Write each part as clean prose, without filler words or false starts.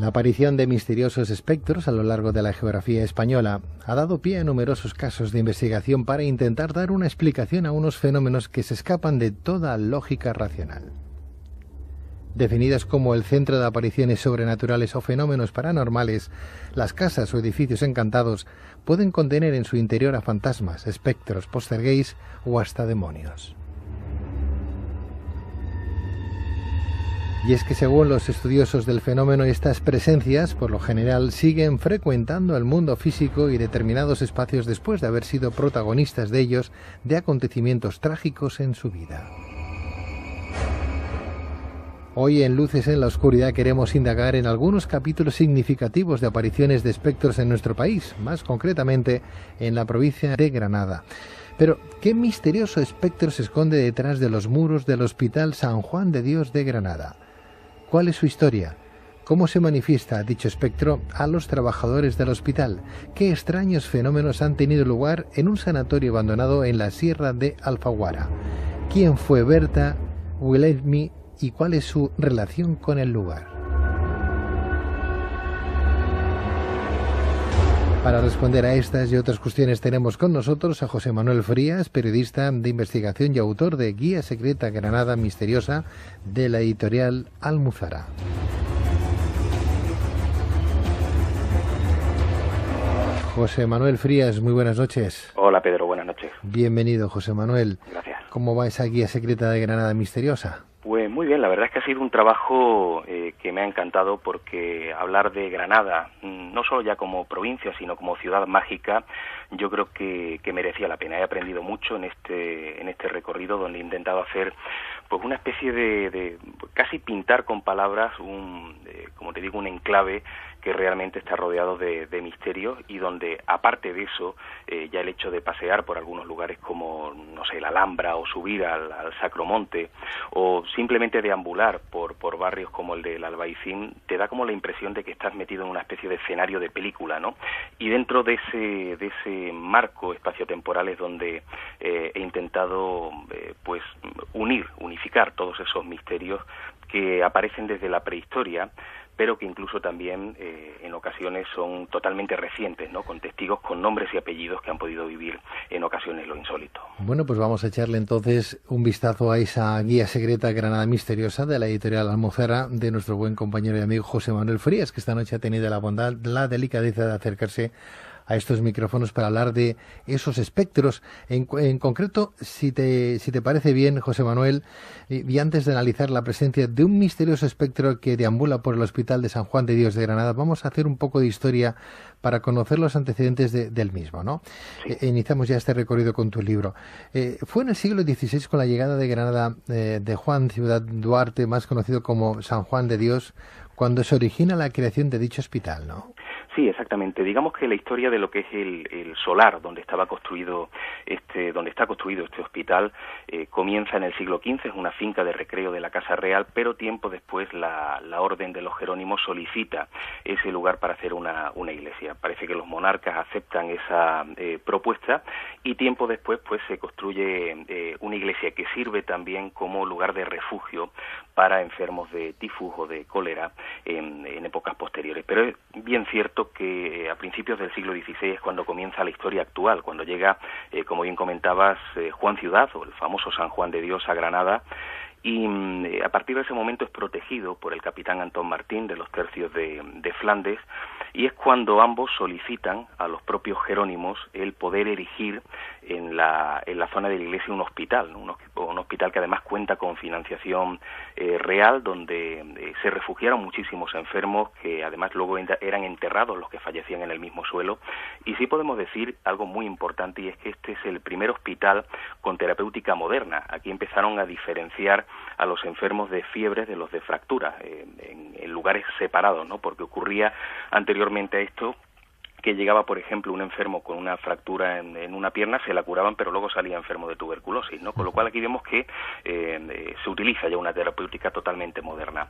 La aparición de misteriosos espectros a lo largo de la geografía española ha dado pie a numerosos casos de investigación para intentar dar una explicación a unos fenómenos que se escapan de toda lógica racional. Definidas como el centro de apariciones sobrenaturales o fenómenos paranormales, las casas o edificios encantados pueden contener en su interior a fantasmas, espectros, poltergeist o hasta demonios. Y es que según los estudiosos del fenómeno, estas presencias, por lo general, siguen frecuentando el mundo físico y determinados espacios después de haber sido protagonistas de ellos, de acontecimientos trágicos en su vida. Hoy en Luces en la Oscuridad queremos indagar en algunos capítulos significativos de apariciones de espectros en nuestro país, más concretamente en la provincia de Granada. Pero, ¿qué misterioso espectro se esconde detrás de los muros del Hospital San Juan de Dios de Granada? ¿Cuál es su historia? ¿Cómo se manifiesta dicho espectro a los trabajadores del hospital? ¿Qué extraños fenómenos han tenido lugar en un sanatorio abandonado en la Sierra de Alfaguara? ¿Quién fue Berta Wilhelmi y cuál es su relación con el lugar? Para responder a estas y otras cuestiones tenemos con nosotros a José Manuel Frías, periodista de investigación y autor de Guía Secreta Granada Misteriosa de la editorial Almuzara. José Manuel Frías, muy buenas noches. Hola Pedro, buenas noches. Bienvenido, José Manuel. Gracias. ¿Cómo va esa Guía Secreta de Granada Misteriosa? Pues muy bien, la verdad es que ha sido un trabajo que me ha encantado porque hablar de Granada, no solo ya como provincia, sino como ciudad mágica, yo creo que merecía la pena. He aprendido mucho en este recorrido donde he intentado hacer pues una especie de casi pintar con palabras como te digo, un enclave que realmente está rodeado de misterios y donde, aparte de eso, ya el hecho de pasear por algunos lugares como, no sé, la Alhambra o subir al Sacromonte o simplemente deambular por barrios como el del Albaicín, te da como la impresión de que estás metido en una especie de escenario de película, ¿no? Y dentro de ese marco espaciotemporal es donde he intentado pues unificar todos esos misterios que aparecen desde la prehistoria, pero que incluso también en ocasiones son totalmente recientes, ¿no? Con testigos con nombres y apellidos que han podido vivir en ocasiones lo insólito. Bueno, pues vamos a echarle entonces un vistazo a esa Guía Secreta Granada Misteriosa de la editorial Almuzara de nuestro buen compañero y amigo José Manuel Frías, que esta noche ha tenido la bondad, la delicadeza de acercarse a estos micrófonos para hablar de esos espectros. En concreto, si te parece bien, José Manuel, y antes de analizar la presencia de un misterioso espectro que deambula por el Hospital de San Juan de Dios de Granada, vamos a hacer un poco de historia para conocer los antecedentes del mismo, ¿no? Sí. Iniciamos ya este recorrido con tu libro. Fue en el siglo XVI, con la llegada de Granada de Juan Ciudad Duarte, más conocido como San Juan de Dios, cuando se origina la creación de dicho hospital, ¿no? Sí, exactamente. Digamos que la historia de lo que es el solar donde está construido este hospital comienza en el siglo XV, es una finca de recreo de la Casa Real, pero tiempo después la Orden de los Jerónimos solicita ese lugar para hacer una iglesia. Parece que los monarcas aceptan esa propuesta y tiempo después pues se construye una iglesia que sirve también como lugar de refugio para enfermos de tifus o de cólera en épocas posteriores. Pero es bien cierto que a principios del siglo XVI es cuando comienza la historia actual, cuando llega, como bien comentabas, Juan Ciudad, o el famoso San Juan de Dios, a Granada, y a partir de ese momento es protegido por el capitán Antón Martín de los tercios de Flandes, y es cuando ambos solicitan a los propios jerónimos el poder erigir en la zona de la iglesia un hospital, ¿no? Un hospital que además cuenta con financiación real, donde se refugiaron muchísimos enfermos que además luego eran enterrados los que fallecían en el mismo suelo. Y sí podemos decir algo muy importante, y es que este es el primer hospital con terapéutica moderna. Aquí empezaron a diferenciar a los enfermos de fiebre de los de fractura en lugares separados, ¿no? Porque ocurría anteriormente a esto que llegaba, por ejemplo, un enfermo con una fractura en una pierna, se la curaban, pero luego salía enfermo de tuberculosis, ¿no? Con lo cual aquí vemos que se utiliza ya una terapéutica totalmente moderna.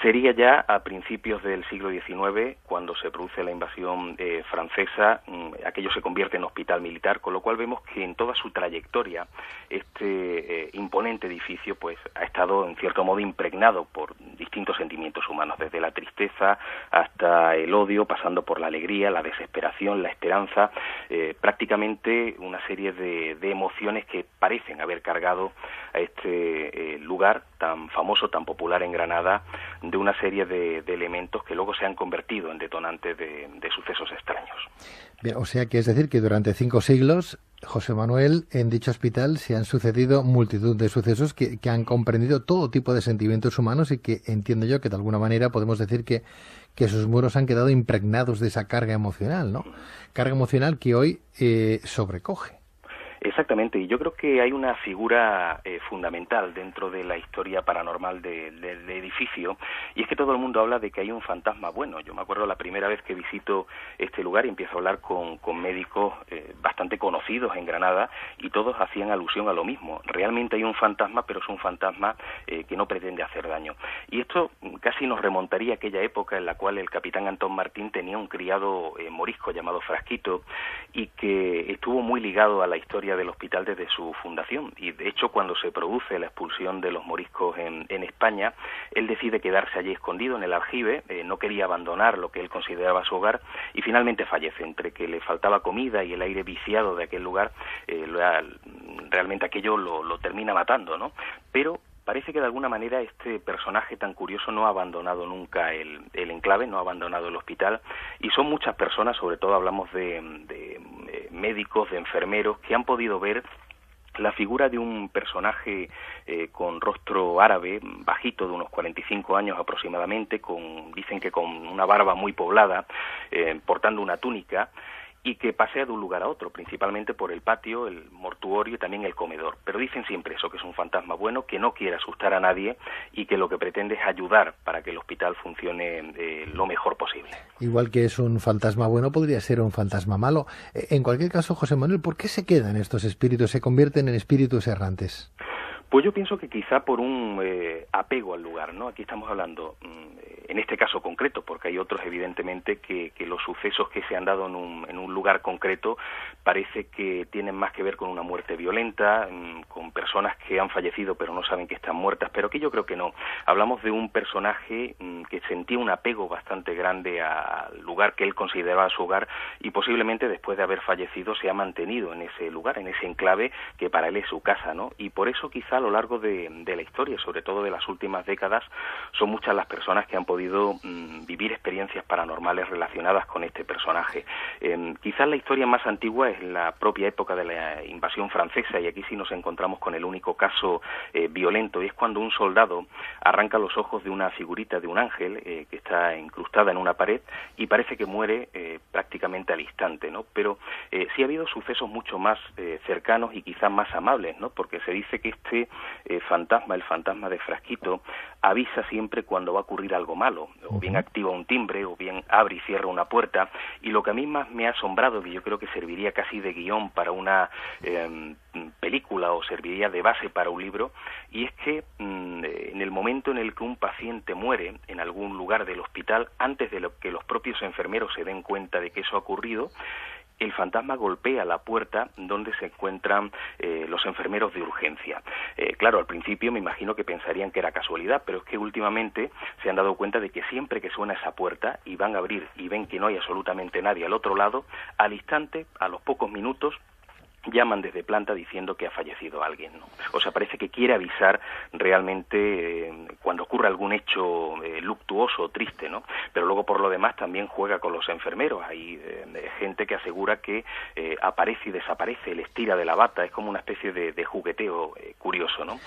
Sería ya a principios del siglo XIX, cuando se produce la invasión francesa, aquello se convierte en hospital militar, con lo cual vemos que en toda su trayectoria este imponente edificio pues ha estado en cierto modo impregnado por distintos sentimientos humanos, desde la tristeza hasta el odio, pasando por la alegría, la desesperación, la esperanza, prácticamente una serie de emociones que parecen haber cargado a este lugar tan famoso, tan popular en Granada, de una serie de elementos que luego se han convertido en detonantes de sucesos extraños. Bien, o sea que es decir que durante 5 siglos, José Manuel, en dicho hospital se han sucedido multitud de sucesos que han comprendido todo tipo de sentimientos humanos y que entiendo yo que de alguna manera podemos decir que sus muros han quedado impregnados de esa carga emocional, ¿no? Carga emocional que hoy sobrecoge. Exactamente, y yo creo que hay una figura fundamental dentro de la historia paranormal del edificio, y es que todo el mundo habla de que hay un fantasma bueno. Yo me acuerdo la primera vez que visito este lugar y empiezo a hablar con médicos bastante conocidos en Granada, y todos hacían alusión a lo mismo. Realmente hay un fantasma, pero es un fantasma que no pretende hacer daño. Y esto casi nos remontaría a aquella época en la cual el capitán Antón Martín tenía un criado morisco llamado Frasquito, y que estuvo muy ligado a la historia del hospital desde su fundación, y de hecho cuando se produce la expulsión de los moriscos en España, él decide quedarse allí escondido en el aljibe, no quería abandonar lo que él consideraba su hogar, y finalmente fallece. Entre que le faltaba comida y el aire viciado de aquel lugar, realmente aquello lo termina matando, ¿no? Pero parece que de alguna manera este personaje tan curioso no ha abandonado nunca el enclave, no ha abandonado el hospital, y son muchas personas, sobre todo hablamos de médicos, de enfermeros, que han podido ver la figura de un personaje con rostro árabe, bajito, de unos 45 años aproximadamente, dicen que con una barba muy poblada, portando una túnica, y que pasea de un lugar a otro, principalmente por el patio, el mortuorio y también el comedor. Pero dicen siempre eso, que es un fantasma bueno, que no quiere asustar a nadie y que lo que pretende es ayudar para que el hospital funcione lo mejor posible. Igual que es un fantasma bueno, podría ser un fantasma malo. En cualquier caso, José Manuel, ¿por qué se quedan estos espíritus, se convierten en espíritus errantes? Pues yo pienso que quizá por un apego al lugar, ¿no? Aquí estamos hablando, en este caso concreto, porque hay otros evidentemente que los sucesos que se han dado en un lugar concreto parece que tienen más que ver con una muerte violenta, con personas que han fallecido pero no saben que están muertas, pero que yo creo que no. Hablamos de un personaje que sentía un apego bastante grande al lugar que él consideraba su hogar, y posiblemente después de haber fallecido se ha mantenido en ese lugar, en ese enclave que para él es su casa, ¿no? Y por eso quizá a lo largo de la historia, sobre todo de las últimas décadas, son muchas las personas que han podido vivir experiencias paranormales relacionadas con este personaje. Quizás la historia más antigua es la propia época de la invasión francesa, y aquí sí nos encontramos con el único caso violento, y es cuando un soldado arranca los ojos de una figurita de un ángel que está incrustada en una pared, y parece que muere prácticamente al instante, ¿no? Pero sí ha habido sucesos mucho más cercanos y quizás más amables, ¿no? Porque se dice que este fantasma, el fantasma de Frasquito, avisa siempre cuando va a ocurrir algo malo, o bien activa un timbre, o bien abre y cierra una puerta, y lo que a mí más me ha asombrado, que yo creo que serviría casi de guión para una película o serviría de base para un libro, y es que en el momento en el que un paciente muere en algún lugar del hospital, antes de que los propios enfermeros se den cuenta de que eso ha ocurrido, el fantasma golpea la puerta donde se encuentran los enfermeros de urgencia. Claro, al principio me imagino que pensarían que era casualidad, pero es que últimamente se han dado cuenta de que siempre que suena esa puerta y van a abrir y ven que no hay absolutamente nadie al otro lado, al instante, a los pocos minutos, llaman desde planta diciendo que ha fallecido alguien, ¿no? O sea, parece que quiere avisar realmente cuando ocurre algún hecho luctuoso o triste, ¿no? Pero luego por lo demás también juega con los enfermeros. Hay gente que asegura que aparece y desaparece, les tira de la bata, es como una especie de jugueteo curioso, ¿no?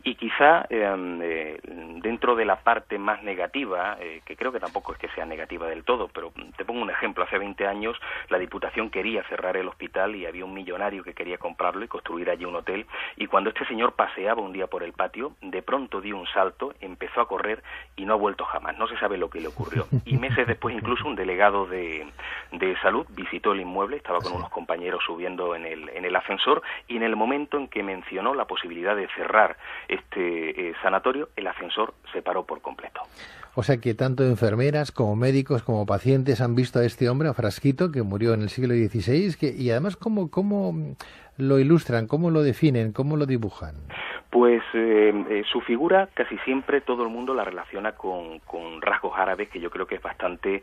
Y quizá dentro de la parte más negativa, que creo que tampoco es que sea negativa del todo, pero te pongo un ejemplo. Hace 20 años la Diputación quería cerrar el hospital y había un millonario que quería comprarlo y construir allí un hotel, y cuando este señor paseaba un día por el patio, de pronto dio un salto, empezó a correr y no ha vuelto jamás. No se sabe lo que le ocurrió. Y meses después incluso un delegado de salud visitó el inmueble, estaba con unos compañeros subiendo en el ascensor, y en el momento en que mencionó la posibilidad de cerrar este sanatorio, el ascensor se paró por completo. O sea que tanto enfermeras como médicos como pacientes han visto a este hombre, a Frasquito, que murió en el siglo XVI, y además ¿cómo lo ilustran, cómo lo definen, cómo lo dibujan? Pues su figura casi siempre todo el mundo la relaciona con rasgos árabes, que yo creo que es bastante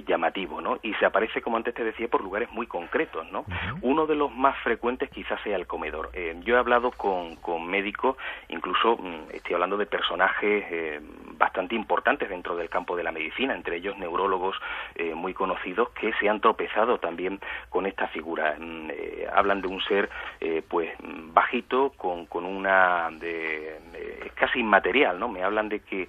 llamativo, ¿no? Y se aparece, como antes te decía, por lugares muy concretos, ¿no? Uno de los más frecuentes quizás sea el comedor. Yo he hablado con médicos, incluso estoy hablando de personajes bastante importantes dentro del campo de la medicina, entre ellos neurólogos muy conocidos, que se han tropezado también con esta figura. Hablan de un ser pues bajito, con una casi inmaterial, ¿no? Me hablan de que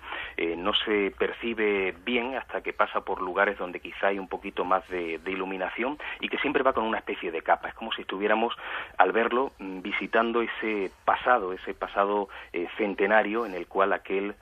no se percibe bien hasta que pasa por lugares donde quizá hay un poquito más de iluminación, y que siempre va con una especie de capa. Es como si estuviéramos, al verlo, visitando ese pasado centenario en el cual aquel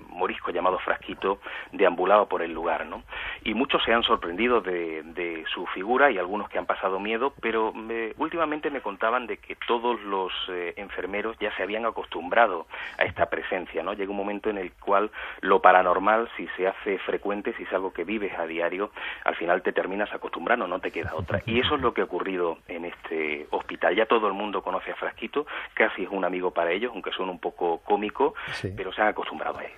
morisco llamado Frasquito deambulaba por el lugar, ¿no? Y muchos se han sorprendido de su figura, y algunos que han pasado miedo, pero últimamente me contaban de que todos los enfermeros ya se habían acostumbrado a esta presencia, ¿no? Llega un momento en el cual lo paranormal, si se hace frecuente, si es algo que vives a diario, al final te terminas acostumbrando, no te queda otra. Y eso es lo que ha ocurrido en este hospital. Ya todo el mundo conoce a Frasquito, casi es un amigo para ellos, aunque suene un poco cómico, sí, pero se han acostumbrado a él.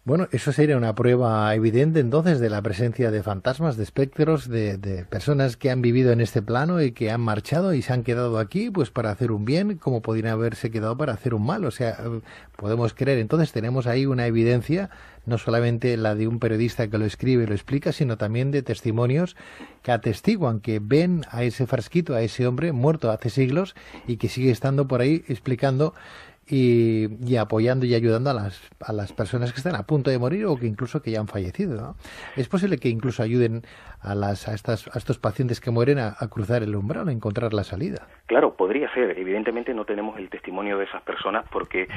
Bueno, eso sería una prueba evidente entonces de la presencia de fantasmas, de espectros, de personas que han vivido en este plano y que han marchado y se han quedado aquí pues para hacer un bien, como podrían haberse quedado para hacer un mal. O sea, podemos creer, entonces tenemos ahí una evidencia, no solamente la de un periodista que lo escribe y lo explica, sino también de testimonios que atestiguan, que ven a ese Frasquito, a ese hombre muerto hace siglos y que sigue estando por ahí explicando y apoyando y ayudando a las personas que están a punto de morir o que incluso que ya han fallecido, ¿no? Es posible que incluso ayuden a estos pacientes que mueren a cruzar el umbral, a encontrar la salida. Claro, podría ser. Evidentemente no tenemos el testimonio de esas personas porque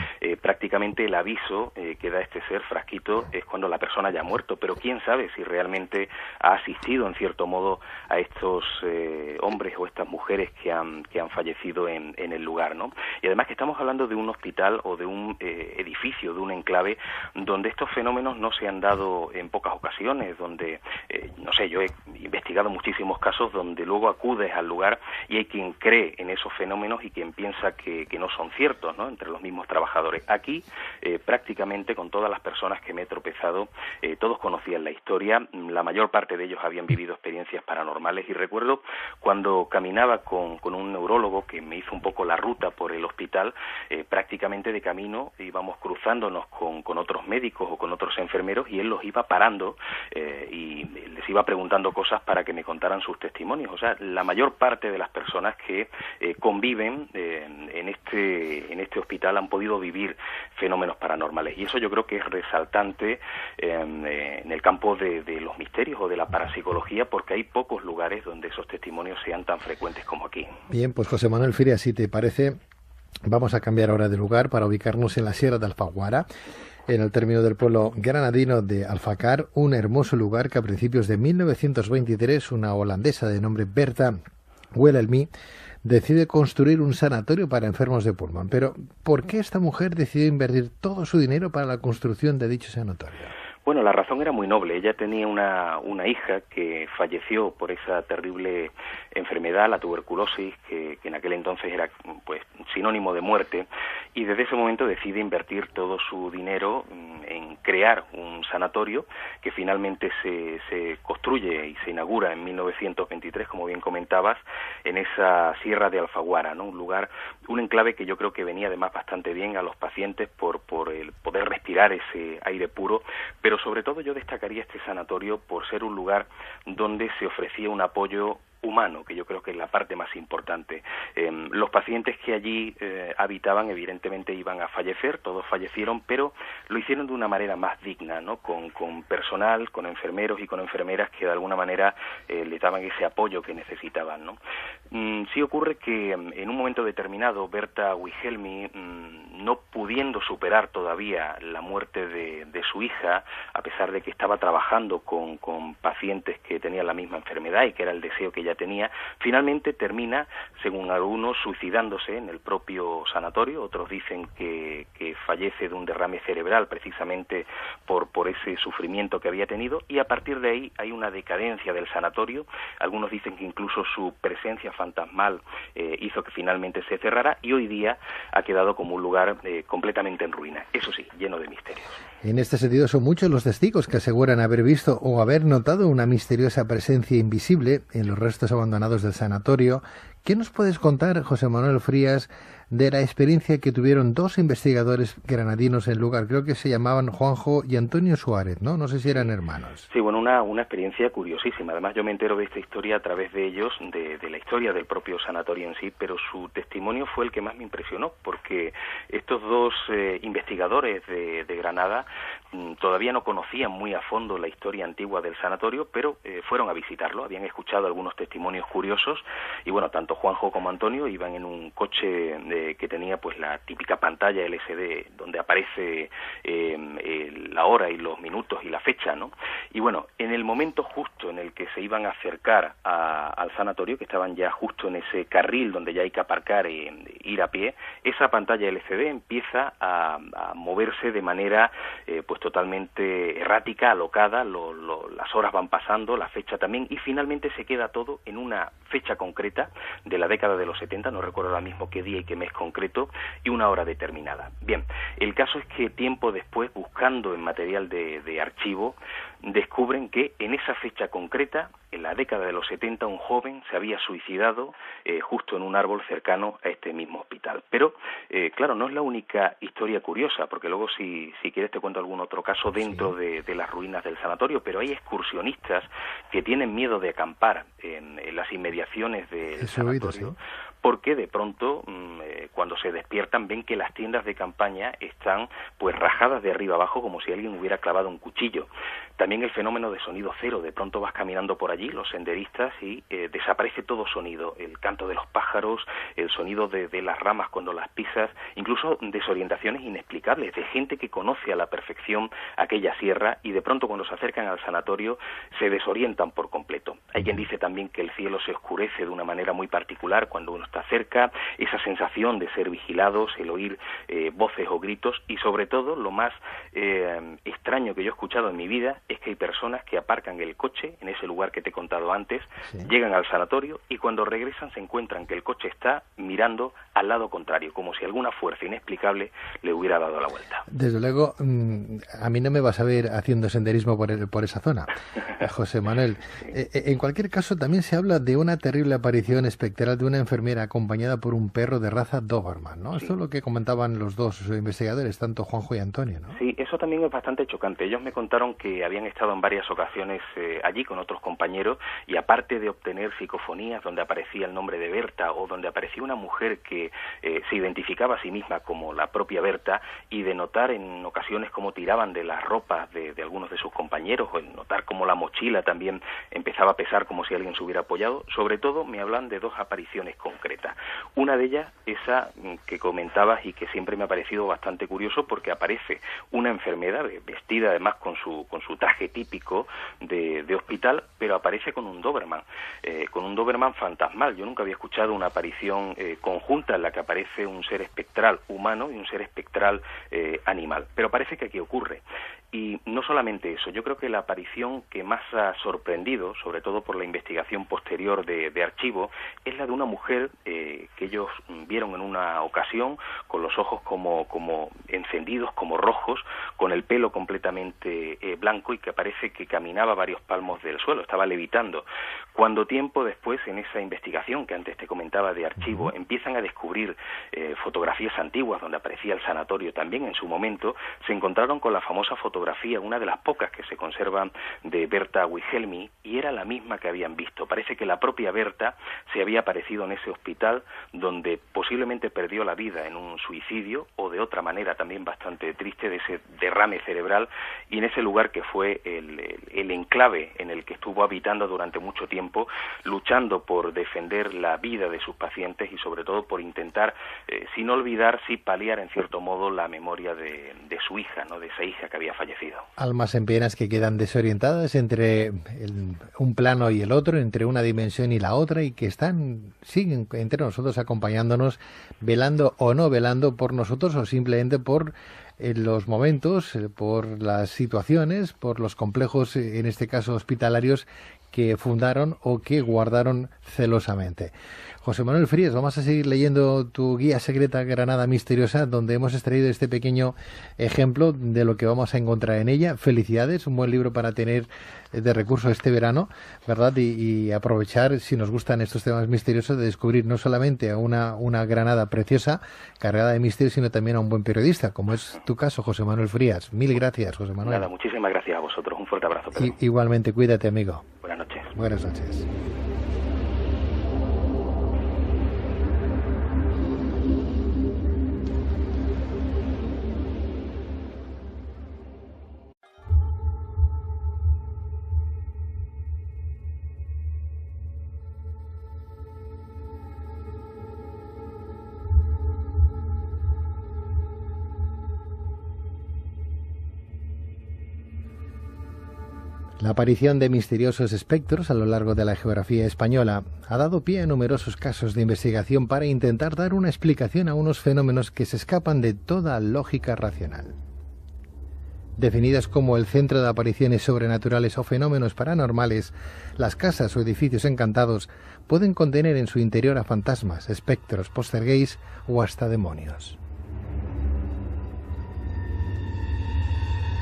prácticamente el aviso que da este ser, Frasquito, es cuando la persona ya ha muerto, pero quién sabe si realmente ha asistido en cierto modo a estos hombres o estas mujeres que han fallecido en el lugar, ¿no? Y además que estamos hablando de un hospital o de un edificio, de un enclave donde estos fenómenos no se han dado en pocas ocasiones, donde, no sé, yo he investigado muchísimos casos donde luego acudes al lugar y hay quien cree en esos fenómenos y quien piensa que no son ciertos, ¿no? Entre los mismos trabajadores. Aquí, prácticamente con todas las personas que me he tropezado, todos conocían la historia, la mayor parte de ellos habían vivido experiencias paranormales, y recuerdo cuando caminaba con un neurólogo que me hizo un poco la ruta por el hospital, prácticamente de camino íbamos cruzándonos con otros médicos o con otros enfermeros, y él los iba parando y les iba preguntando cosas para que me contaran sus testimonios. O sea, la mayor parte de las personas que conviven en este hospital han podido vivir fenómenos paranormales, y eso yo creo que es resaltante en el campo de los misterios o de la parapsicología, porque hay pocos lugares donde esos testimonios sean tan frecuentes como aquí. Bien, pues José Manuel Firia, si te parece, vamos a cambiar ahora de lugar para ubicarnos en la Sierra de Alfaguara, en el término del pueblo granadino de Alfacar, un hermoso lugar que a principios de 1923 una holandesa de nombre Bertha Welelmy decide construir un sanatorio para enfermos de pulmón. Pero, ¿por qué esta mujer decidió invertir todo su dinero para la construcción de dicho sanatorio? Bueno, la razón era muy noble. Ella tenía una hija que falleció por esa terrible enfermedad, la tuberculosis, que en aquel entonces era pues sinónimo de muerte, y desde ese momento decide invertir todo su dinero en crear un sanatorio que finalmente se construye y se inaugura en 1923, como bien comentabas, en esa Sierra de Alfaguara, ¿no? Un enclave que yo creo que venía además bastante bien a los pacientes por el poder respirar ese aire puro, pero sobre todo yo destacaría este sanatorio por ser un lugar donde se ofrecía un apoyo humano, que yo creo que es la parte más importante. Los pacientes que allí habitaban evidentemente iban a fallecer, todos fallecieron, pero lo hicieron de una manera más digna, ¿no? Con personal, con enfermeros y con enfermeras que de alguna manera les daban ese apoyo que necesitaban, ¿no? Sí ocurre que en un momento determinado Berta Wilhelmi, no pudiendo superar todavía la muerte de su hija, a pesar de que estaba trabajando con pacientes que tenían la misma enfermedad y que era el deseo que ella tenía, finalmente termina, según algunos, suicidándose en el propio sanatorio. Otros dicen que fallece de un derrame cerebral precisamente por ese sufrimiento que había tenido, y a partir de ahí hay una decadencia del sanatorio. Algunos dicen que incluso su presencia fantasmal hizo que finalmente se cerrara, y hoy día ha quedado como un lugar completamente en ruina, eso sí, lleno de misterios. En este sentido, son muchos los testigos que aseguran haber visto o haber notado una misteriosa presencia invisible en los restos abandonados del sanatorio. ¿Qué nos puedes contar, José Manuel Frías, de la experiencia que tuvieron dos investigadores granadinos en el lugar? Creo que se llamaban Juanjo y Antonio Suárez, ¿no? No sé si eran hermanos. Sí, bueno, una experiencia curiosísima. Además, yo me entero de esta historia a través de ellos, de la historia del propio sanatorio en sí, pero su testimonio fue el que más me impresionó, porque estos dos investigadores de Granada todavía no conocían muy a fondo la historia antigua del sanatorio, pero fueron a visitarlo, habían escuchado algunos testimonios curiosos, y bueno, tanto Juanjo como Antonio iban en un coche que tenía pues la típica pantalla LCD donde aparece la hora y los minutos y la fecha, ¿no? Y bueno, en el momento justo en el que se iban a acercar al sanatorio, que estaban ya justo en ese carril donde ya hay que aparcar e ir a pie, esa pantalla LCD empieza a moverse de manera pues totalmente errática, alocada, las horas van pasando, la fecha también, y finalmente se queda todo en una fecha concreta de la década de los 70, no recuerdo ahora mismo qué día y qué mes concreto, y una hora determinada. Bien, el caso es que tiempo después, buscando en material de archivo, descubren que en esa fecha concreta, en la década de los 70, un joven se había suicidado justo en un árbol cercano a este mismo hospital. Pero, claro, no es la única historia curiosa, porque luego si quieres te cuento algún otro caso dentro de las ruinas del sanatorio, pero hay excursionistas que tienen miedo de acampar en las inmediaciones del sanatorio, porque de pronto cuando se despiertan ven que las tiendas de campaña están pues rajadas de arriba abajo como si alguien hubiera clavado un cuchillo. También el fenómeno de sonido cero, de pronto vas caminando por allí, los senderistas, y desaparece todo sonido, el canto de los pájaros, el sonido de las ramas cuando las pisas, incluso desorientaciones inexplicables de gente que conoce a la perfección aquella sierra y de pronto cuando se acercan al sanatorio se desorientan por completo. Hay quien dice también que el cielo se oscurece de una manera muy particular cuando uno está cerca, esa sensación de ser vigilados, el oír voces o gritos, y sobre todo lo más extraño que yo he escuchado en mi vida es que hay personas que aparcan el coche en ese lugar que te he contado antes, llegan al sanatorio y cuando regresan se encuentran que el coche está mirando al lado contrario, como si alguna fuerza inexplicable le hubiera dado la vuelta. Desde luego, a mí no me vas a ver haciendo senderismo por esa zona, José Manuel. En cualquier caso, también se habla de una terrible aparición espectral de una enfermera acompañada por un perro de raza Doberman, ¿no? Sí. Esto es lo que comentaban los dos investigadores, tanto Juanjo y Antonio, ¿no? Sí, eso también es bastante chocante. Ellos me contaron que habían estado en varias ocasiones allí con otros compañeros y aparte de obtener psicofonías donde aparecía el nombre de Berta o donde aparecía una mujer que se identificaba a sí misma como la propia Berta y de notar en ocasiones cómo tiraban de las ropas de algunos de sus compañeros o en notar cómo la mochila también empezaba a pesar como si alguien se hubiera apoyado, sobre todo me hablan de dos apariciones concretas. Una de ellas, esa que comentabas y que siempre me ha parecido bastante curioso porque aparece una enfermera vestida además con su traje típico de hospital, pero aparece con un Doberman fantasmal. Yo nunca había escuchado una aparición conjunta en la que aparece un ser espectral humano y un ser espectral animal, pero parece que aquí ocurre. Y no solamente eso, yo creo que la aparición que más ha sorprendido, sobre todo por la investigación posterior de archivo, es la de una mujer que ellos vieron en una ocasión con los ojos como encendidos, como rojos, con el pelo completamente blanco y que parece que caminaba varios palmos del suelo, estaba levitando. Cuando tiempo después, en esa investigación que antes te comentaba de archivo, empiezan a descubrir fotografías antiguas donde aparecía el sanatorio también en su momento, se encontraron con la famosa fotografía fotografía, una de las pocas que se conservan, de Berta Wilhelmi, y era la misma que habían visto. Parece que la propia Berta se había aparecido en ese hospital donde posiblemente perdió la vida en un suicidio, o de otra manera también bastante triste, de ese derrame cerebral, y en ese lugar que fue el enclave en el que estuvo habitando durante mucho tiempo, luchando por defender la vida de sus pacientes y sobre todo por intentar, sin olvidar, sí paliar en cierto modo la memoria de su hija, ¿no?, de esa hija que había fallecido. Almas en penas que quedan desorientadas entre un plano y el otro, entre una dimensión y la otra, y que siguen entre nosotros acompañándonos, velando o no velando por nosotros, o simplemente por los momentos, por las situaciones, por los complejos, en este caso hospitalarios, que fundaron o que guardaron celosamente. José Manuel Frías, vamos a seguir leyendo tu guía secreta Granada Misteriosa, donde hemos extraído este pequeño ejemplo de lo que vamos a encontrar en ella. Felicidades, un buen libro para tener de recurso este verano, ¿verdad? Y aprovechar, si nos gustan estos temas misteriosos, de descubrir no solamente a una Granada preciosa, cargada de misterios, sino también a un buen periodista, como es tu caso, José Manuel Frías. Mil gracias, José Manuel. Nada, muchísimas gracias a vosotros. Un fuerte abrazo, Pedro. Igualmente, cuídate, amigo. Buenas noches. Buenas noches. La aparición de misteriosos espectros a lo largo de la geografía española ha dado pie a numerosos casos de investigación para intentar dar una explicación a unos fenómenos que se escapan de toda lógica racional. Definidas como el centro de apariciones sobrenaturales o fenómenos paranormales, las casas o edificios encantados pueden contener en su interior a fantasmas, espectros, poltergeist o hasta demonios.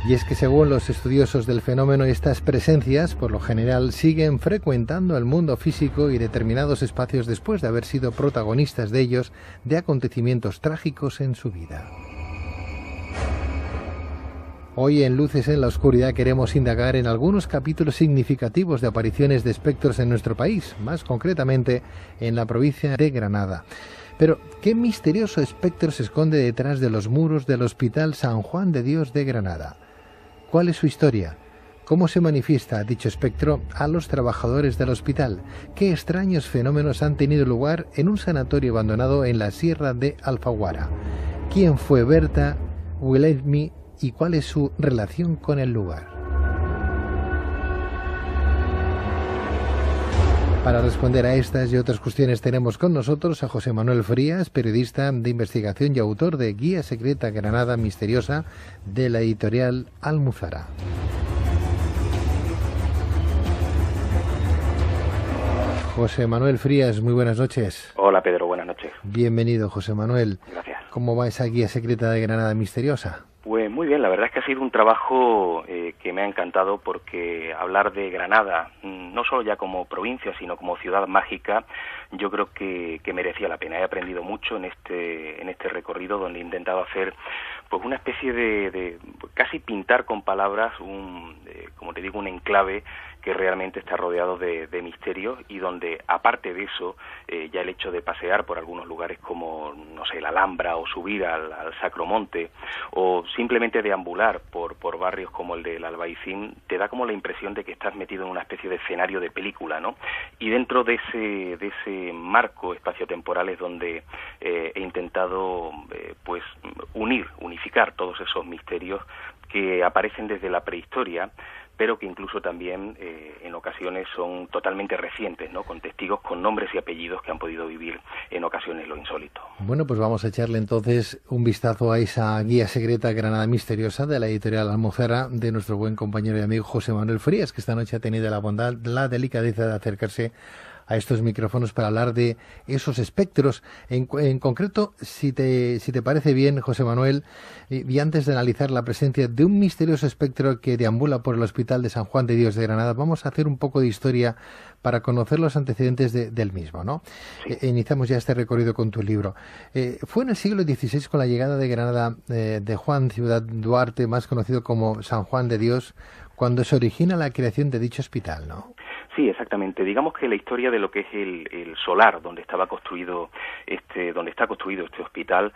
Y es que según los estudiosos del fenómeno, estas presencias, por lo general, siguen frecuentando el mundo físico y determinados espacios después de haber sido protagonistas de ellos, de acontecimientos trágicos en su vida. Hoy en Luces en la Oscuridad queremos indagar en algunos capítulos significativos de apariciones de espectros en nuestro país, más concretamente en la provincia de Granada. Pero, ¿qué misterioso espectro se esconde detrás de los muros del Hospital San Juan de Dios de Granada? ¿Cuál es su historia? ¿Cómo se manifiesta dicho espectro a los trabajadores del hospital? ¿Qué extraños fenómenos han tenido lugar en un sanatorio abandonado en la Sierra de Alfaguara? ¿Quién fue Berta Wilhelmi y cuál es su relación con el lugar? Para responder a estas y otras cuestiones tenemos con nosotros a José Manuel Frías, periodista de investigación y autor de Guía Secreta Granada Misteriosa de la editorial Almuzara. José Manuel Frías, muy buenas noches. Hola, Pedro, buenas noches. Bienvenido, José Manuel. Gracias. ¿Cómo va esa Guía Secreta de Granada Misteriosa? Pues muy bien, la verdad es que ha sido un trabajo que me ha encantado, porque hablar de Granada, no solo ya como provincia, sino como ciudad mágica, yo creo que merecía la pena. He aprendido mucho en este recorrido, donde he intentado hacer pues una especie de casi pintar con palabras como te digo, un enclave que realmente está rodeado de misterios, y donde, aparte de eso, ya el hecho de pasear por algunos lugares como, no sé, la Alhambra, o subir al Sacromonte, o simplemente deambular por barrios como el del Albaicín, te da como la impresión de que estás metido en una especie de escenario de película, ¿no? Y dentro de ese marco espaciotemporal es donde he intentado pues unificar todos esos misterios que aparecen desde la prehistoria, pero que incluso también en ocasiones son totalmente recientes, ¿no?, con testigos con nombres y apellidos que han podido vivir en ocasiones lo insólito. Bueno, pues vamos a echarle entonces un vistazo a esa Guía Secreta Granada Misteriosa de la editorial Almuzara, de nuestro buen compañero y amigo José Manuel Frías, que esta noche ha tenido la bondad, la delicadeza de acercarse a estos micrófonos para hablar de esos espectros. En concreto, si te parece bien, José Manuel, y antes de analizar la presencia de un misterioso espectro que deambula por el Hospital de San Juan de Dios de Granada, vamos a hacer un poco de historia para conocer los antecedentes del mismo, ¿no? Iniciamos ya este recorrido con tu libro. Fue en el siglo XVI, con la llegada de Granada de Juan Ciudad Duarte, más conocido como San Juan de Dios, cuando se origina la creación de dicho hospital, ¿no? Sí, exactamente. Digamos que la historia de lo que es el solar donde estaba construido donde está construido este hospital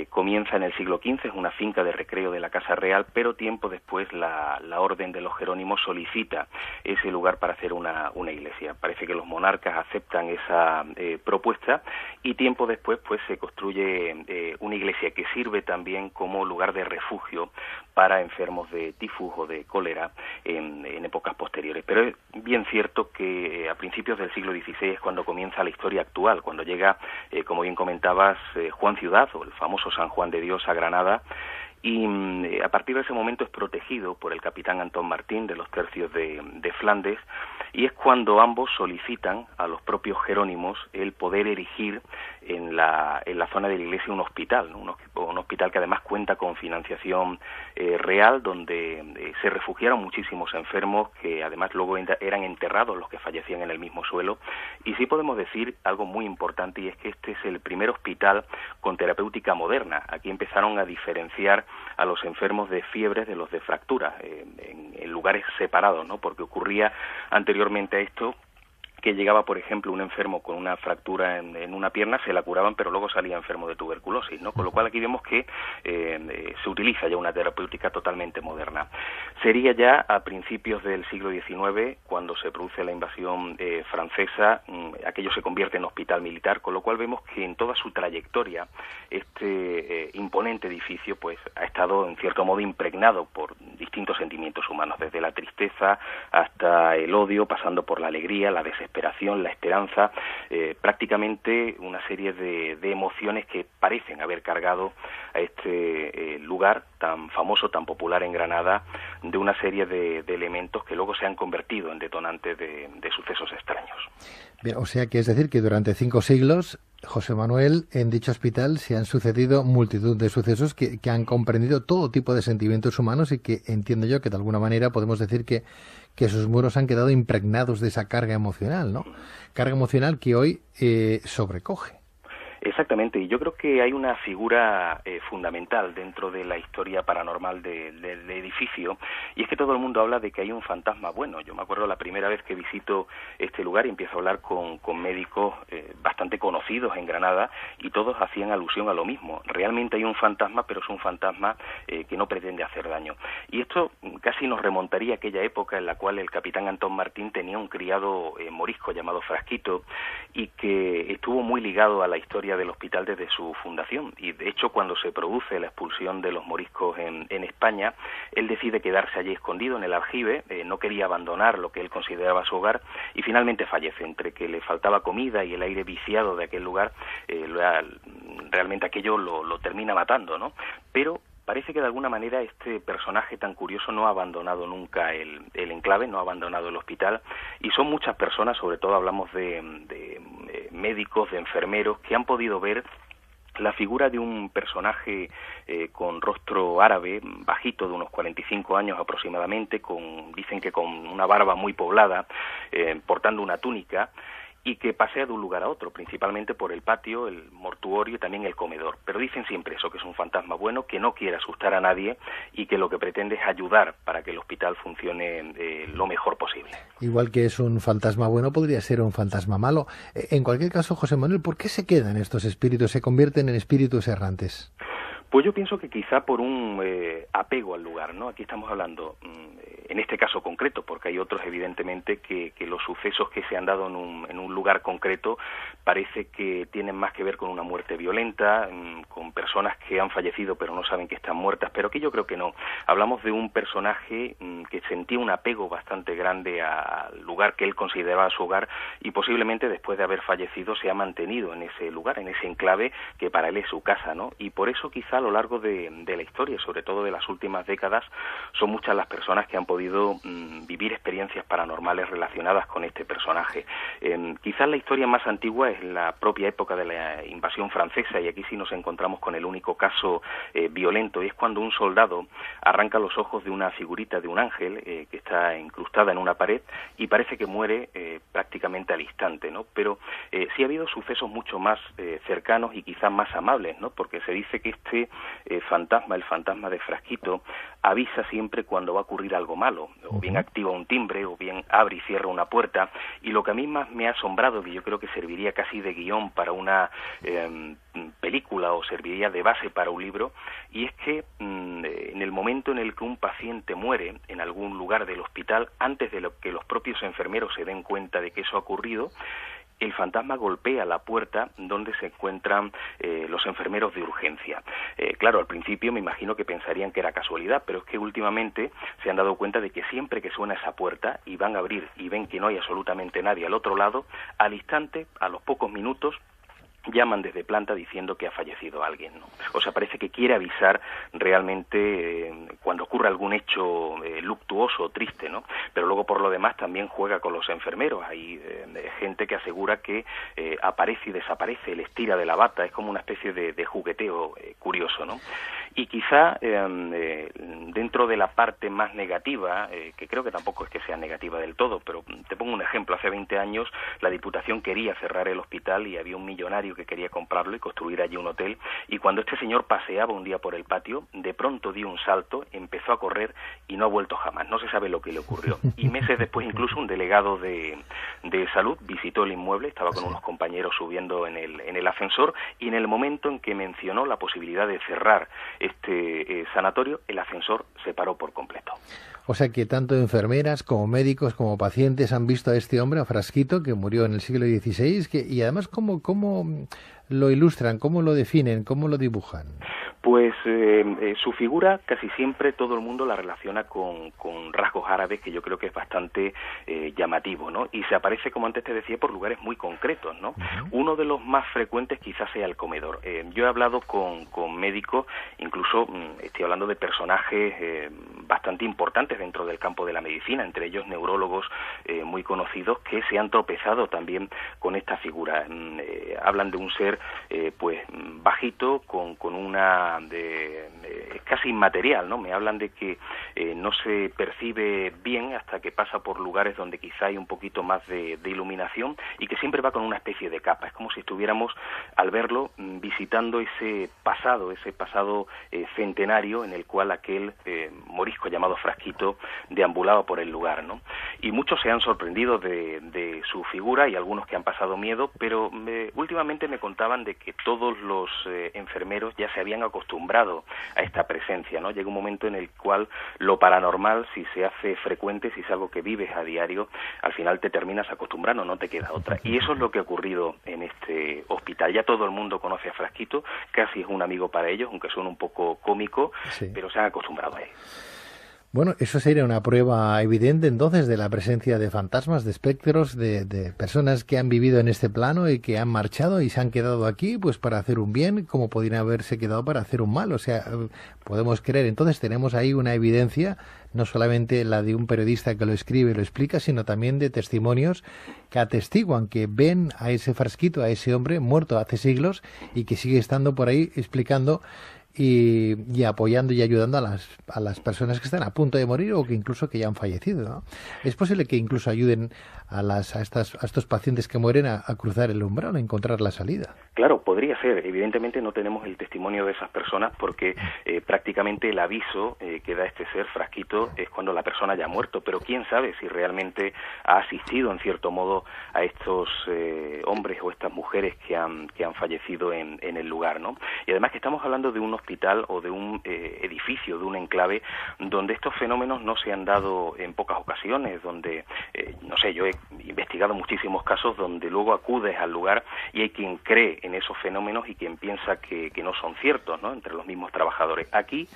comienza en el siglo XV. Es una finca de recreo de la Casa Real, pero tiempo después la Orden de los Jerónimos solicita ese lugar para hacer una iglesia. Parece que los monarcas aceptan esa propuesta y tiempo después pues se construye una iglesia que sirve también como lugar de refugio para enfermos de tifus o de cólera en épocas posteriores. Pero es bien cierto que a principios del siglo XVI es cuando comienza la historia actual, cuando llega, como bien comentabas, Juan Ciudad, o el famoso San Juan de Dios, a Granada, y a partir de ese momento es protegido por el capitán Antón Martín de los tercios de Flandes, y es cuando ambos solicitan a los propios jerónimos el poder erigir en la zona de la iglesia un hospital, ¿no? Un hospital que además cuenta con financiación real, donde se refugiaron muchísimos enfermos que además luego eran enterrados los que fallecían en el mismo suelo. Y sí podemos decir algo muy importante, y es que este es el primer hospital con terapéutica moderna. Aquí empezaron a diferenciar a los enfermos de fiebres de los de fracturas en lugares separados, ¿no? Porque ocurría anteriormente a esto que llegaba, por ejemplo, un enfermo con una fractura en una pierna, se la curaban, pero luego salía enfermo de tuberculosis, ¿no? Con lo cual aquí vemos que se utiliza ya una terapéutica totalmente moderna. Sería ya a principios del siglo XIX, cuando se produce la invasión francesa, aquello se convierte en hospital militar, con lo cual vemos que en toda su trayectoria este imponente edificio pues ha estado en cierto modo impregnado por distintos sentimientos humanos, desde la tristeza hasta el odio, pasando por la alegría, la desesperación, la esperanza, prácticamente una serie de emociones que parecen haber cargado a este lugar tan famoso, tan popular en Granada, de una serie de elementos que luego se han convertido en detonantes de sucesos extraños. Bien, o sea que es decir que durante 5 siglos, José Manuel, en dicho hospital se han sucedido multitud de sucesos que han comprendido todo tipo de sentimientos humanos y que entiendo yo que de alguna manera podemos decir que sus muros han quedado impregnados de esa carga emocional, ¿no? Carga emocional que hoy sobrecoge. Exactamente, y yo creo que hay una figura fundamental dentro de la historia paranormal del edificio, y es que todo el mundo habla de que hay un fantasma bueno. Yo me acuerdo la primera vez que visito este lugar y empiezo a hablar con médicos bastante conocidos en Granada, y todos hacían alusión a lo mismo. Realmente hay un fantasma, pero es un fantasma que no pretende hacer daño. Y esto casi nos remontaría a aquella época en la cual el capitán Antón Martín tenía un criado morisco llamado Frasquito, y que estuvo muy ligado a la historia del hospital desde su fundación, y de hecho cuando se produce la expulsión de los moriscos en España, él decide quedarse allí escondido en el aljibe, no quería abandonar lo que él consideraba su hogar, y finalmente fallece. Entre que le faltaba comida y el aire viciado de aquel lugar, realmente aquello lo termina matando, ¿no? Pero parece que de alguna manera este personaje tan curioso no ha abandonado nunca el enclave, no ha abandonado el hospital, y son muchas personas, sobre todo hablamos de médicos, de enfermeros, que han podido ver la figura de un personaje con rostro árabe, bajito, de unos 45 años aproximadamente, dicen que con una barba muy poblada, portando una túnica, y que pasea de un lugar a otro, principalmente por el patio, el mortuorio y también el comedor. Pero dicen siempre eso, que es un fantasma bueno, que no quiere asustar a nadie y que lo que pretende es ayudar para que el hospital funcione lo mejor posible. Igual que es un fantasma bueno, podría ser un fantasma malo. En cualquier caso, José Manuel, ¿por qué se quedan estos espíritus, se convierten en espíritus errantes? Pues yo pienso que quizá por un apego al lugar, ¿no? Aquí estamos hablando, en este caso concreto, porque hay otros evidentemente que los sucesos que se han dado en un lugar concreto parece que tienen más que ver con una muerte violenta, con personas que han fallecido pero no saben que están muertas, pero aquí yo creo que no. Hablamos de un personaje que sentía un apego bastante grande al lugar que él consideraba su hogar, y posiblemente después de haber fallecido se ha mantenido en ese lugar, en ese enclave que para él es su casa, ¿no? Y por eso quizá lo largo de la historia, sobre todo de las últimas décadas, son muchas las personas que han podido vivir experiencias paranormales relacionadas con este personaje. Quizás la historia más antigua es la propia época de la invasión francesa, y aquí sí nos encontramos con el único caso violento, y es cuando un soldado arranca los ojos de una figurita de un ángel que está incrustada en una pared y parece que muere prácticamente al instante, ¿no? Pero sí ha habido sucesos mucho más cercanos y quizás más amables, ¿no? Porque se dice que este fantasma, el fantasma de Frasquito, avisa siempre cuando va a ocurrir algo malo, o bien activa un timbre, o bien abre y cierra una puerta, y lo que a mí más me ha asombrado, que yo creo que serviría casi de guión para una película o serviría de base para un libro, y es que en el momento en el que un paciente muere en algún lugar del hospital, antes de que los propios enfermeros se den cuenta de que eso ha ocurrido, el fantasma golpea la puerta donde se encuentran los enfermeros de urgencia. Claro, al principio me imagino que pensarían que era casualidad, pero es que últimamente se han dado cuenta de que siempre que suena esa puerta y van a abrir y ven que no hay absolutamente nadie al otro lado, al instante, a los pocos minutos, llaman desde planta diciendo que ha fallecido alguien, ¿no? O sea, parece que quiere avisar realmente cuando ocurre algún hecho luctuoso o triste, ¿no? Pero luego, por lo demás, también juega con los enfermeros. Hay gente que asegura que aparece y desaparece, les tira de la bata, es como una especie de jugueteo curioso, ¿no? Y quizá dentro de la parte más negativa, que creo que tampoco es que sea negativa del todo, pero te pongo un ejemplo. Hace 20 años la Diputación quería cerrar el hospital y había un millonario que quería comprarlo y construir allí un hotel, y cuando este señor paseaba un día por el patio, de pronto dio un salto, empezó a correr y no ha vuelto jamás. No se sabe lo que le ocurrió. Y meses después, incluso un delegado de salud visitó el inmueble, estaba con unos compañeros subiendo en el ascensor, y en el momento en que mencionó la posibilidad de cerrar este sanatorio, el ascensor se paró por completo. O sea que tanto enfermeras como médicos como pacientes han visto a este hombre, a Frasquito, que murió en el siglo XVI, y además ¿cómo lo ilustran, cómo lo definen, cómo lo dibujan? Pues su figura casi siempre todo el mundo la relaciona con rasgos árabes, que yo creo que es bastante llamativo, ¿no? Y se aparece, como antes te decía, por lugares muy concretos, ¿no? Uno de los más frecuentes quizás sea el comedor. Yo he hablado con médicos, incluso estoy hablando de personajes bastante importantes dentro del campo de la medicina, entre ellos neurólogos muy conocidos que se han tropezado también con esta figura. Hablan de un ser pues bajito, con una es casi inmaterial, ¿no? Me hablan de que no se percibe bien hasta que pasa por lugares donde quizá hay un poquito más de iluminación, y que siempre va con una especie de capa. Es como si estuviéramos, al verlo, visitando ese pasado centenario en el cual aquel morisco llamado Frasquito deambulaba por el lugar, ¿no? Y muchos se han sorprendido de su figura, y algunos que han pasado miedo, pero últimamente me contaban de que todos los enfermeros ya se habían acostumbrado a esta presencia, ¿no? Llega un momento en el cual lo paranormal, si se hace frecuente, si es algo que vives a diario, al final te terminas acostumbrando, no te queda otra. Y eso es lo que ha ocurrido en este hospital. Ya todo el mundo conoce a Frasquito, casi es un amigo para ellos, aunque suene un poco cómico, sí, pero se han acostumbrado a él. Bueno, eso sería una prueba evidente entonces de la presencia de fantasmas, de espectros, de personas que han vivido en este plano y que han marchado y se han quedado aquí pues para hacer un bien, como podrían haberse quedado para hacer un mal. O sea, podemos creer, entonces tenemos ahí una evidencia, no solamente la de un periodista que lo escribe y lo explica, sino también de testimonios que atestiguan, que ven a ese Frasquito, a ese hombre muerto hace siglos y que sigue estando por ahí explicando y apoyando y ayudando a las personas que están a punto de morir o que incluso que ya han fallecido, ¿no? Es posible que incluso ayuden a estos pacientes que mueren a cruzar el umbral, a encontrar la salida. Claro, podría ser. Evidentemente no tenemos el testimonio de esas personas porque prácticamente el aviso que da este ser Frasquito es cuando la persona ya ha muerto, pero quién sabe si realmente ha asistido en cierto modo a estos hombres o estas mujeres que han fallecido en el lugar, ¿no? Y además que estamos hablando de un hospital o de un edificio, de un enclave donde estos fenómenos no se han dado en pocas ocasiones, donde, no sé, yo he investigado muchísimos casos donde luego acudes al lugar y hay quien cree en esos fenómenos y quien piensa que no son ciertos, ¿no? Entre los mismos trabajadores. Aquí,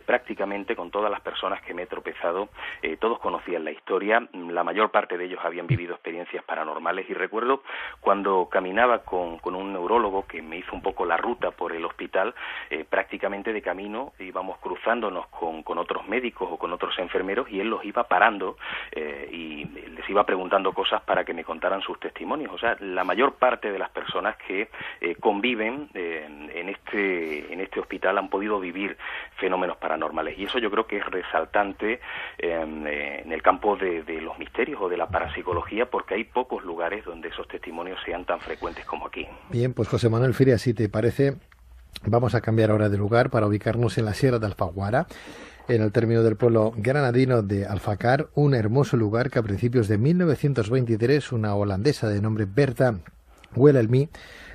prácticamente con todas las personas que me he tropezado, todos conocían la historia, la mayor parte de ellos habían vivido experiencias paranormales, y recuerdo cuando caminaba con un neurólogo que me hizo un poco la ruta por el hospital, prácticamente prácticamente de camino íbamos cruzándonos con otros médicos o con otros enfermeros y él los iba parando y les iba preguntando cosas para que me contaran sus testimonios. O sea, la mayor parte de las personas que conviven en este hospital han podido vivir fenómenos paranormales, y eso yo creo que es resaltante en el campo de los misterios o de la parapsicología, porque hay pocos lugares donde esos testimonios sean tan frecuentes como aquí. Bien, pues José Manuel Frías, si te parece, vamos a cambiar ahora de lugar para ubicarnos en la Sierra de Alfaguara, en el término del pueblo granadino de Alfacar, un hermoso lugar que a principios de 1923 una holandesa de nombre Berta Welelmy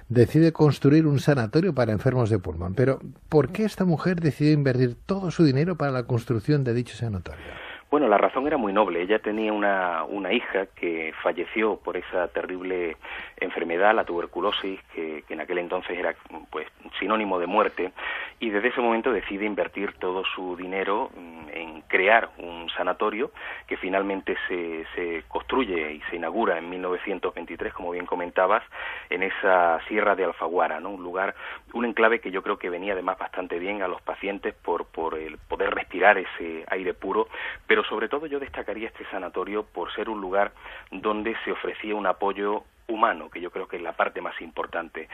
decide construir un sanatorio para enfermos de pulmón. Pero, ¿por qué esta mujer decidió invertir todo su dinero para la construcción de dicho sanatorio? Bueno, la razón era muy noble. Ella tenía una hija que falleció por esa terrible enfermedad, la tuberculosis, que en aquel entonces era pues sinónimo de muerte, y desde ese momento decide invertir todo su dinero en crear un sanatorio que finalmente se construye y se inaugura en 1923, como bien comentabas, en esa Sierra de Alfaguara, ¿no? Un enclave que yo creo que venía además bastante bien a los pacientes por el poder respirar ese aire puro, pero sobre todo yo destacaría este sanatorio por ser un lugar donde se ofrecía un apoyo humano, que yo creo que es la parte más importante.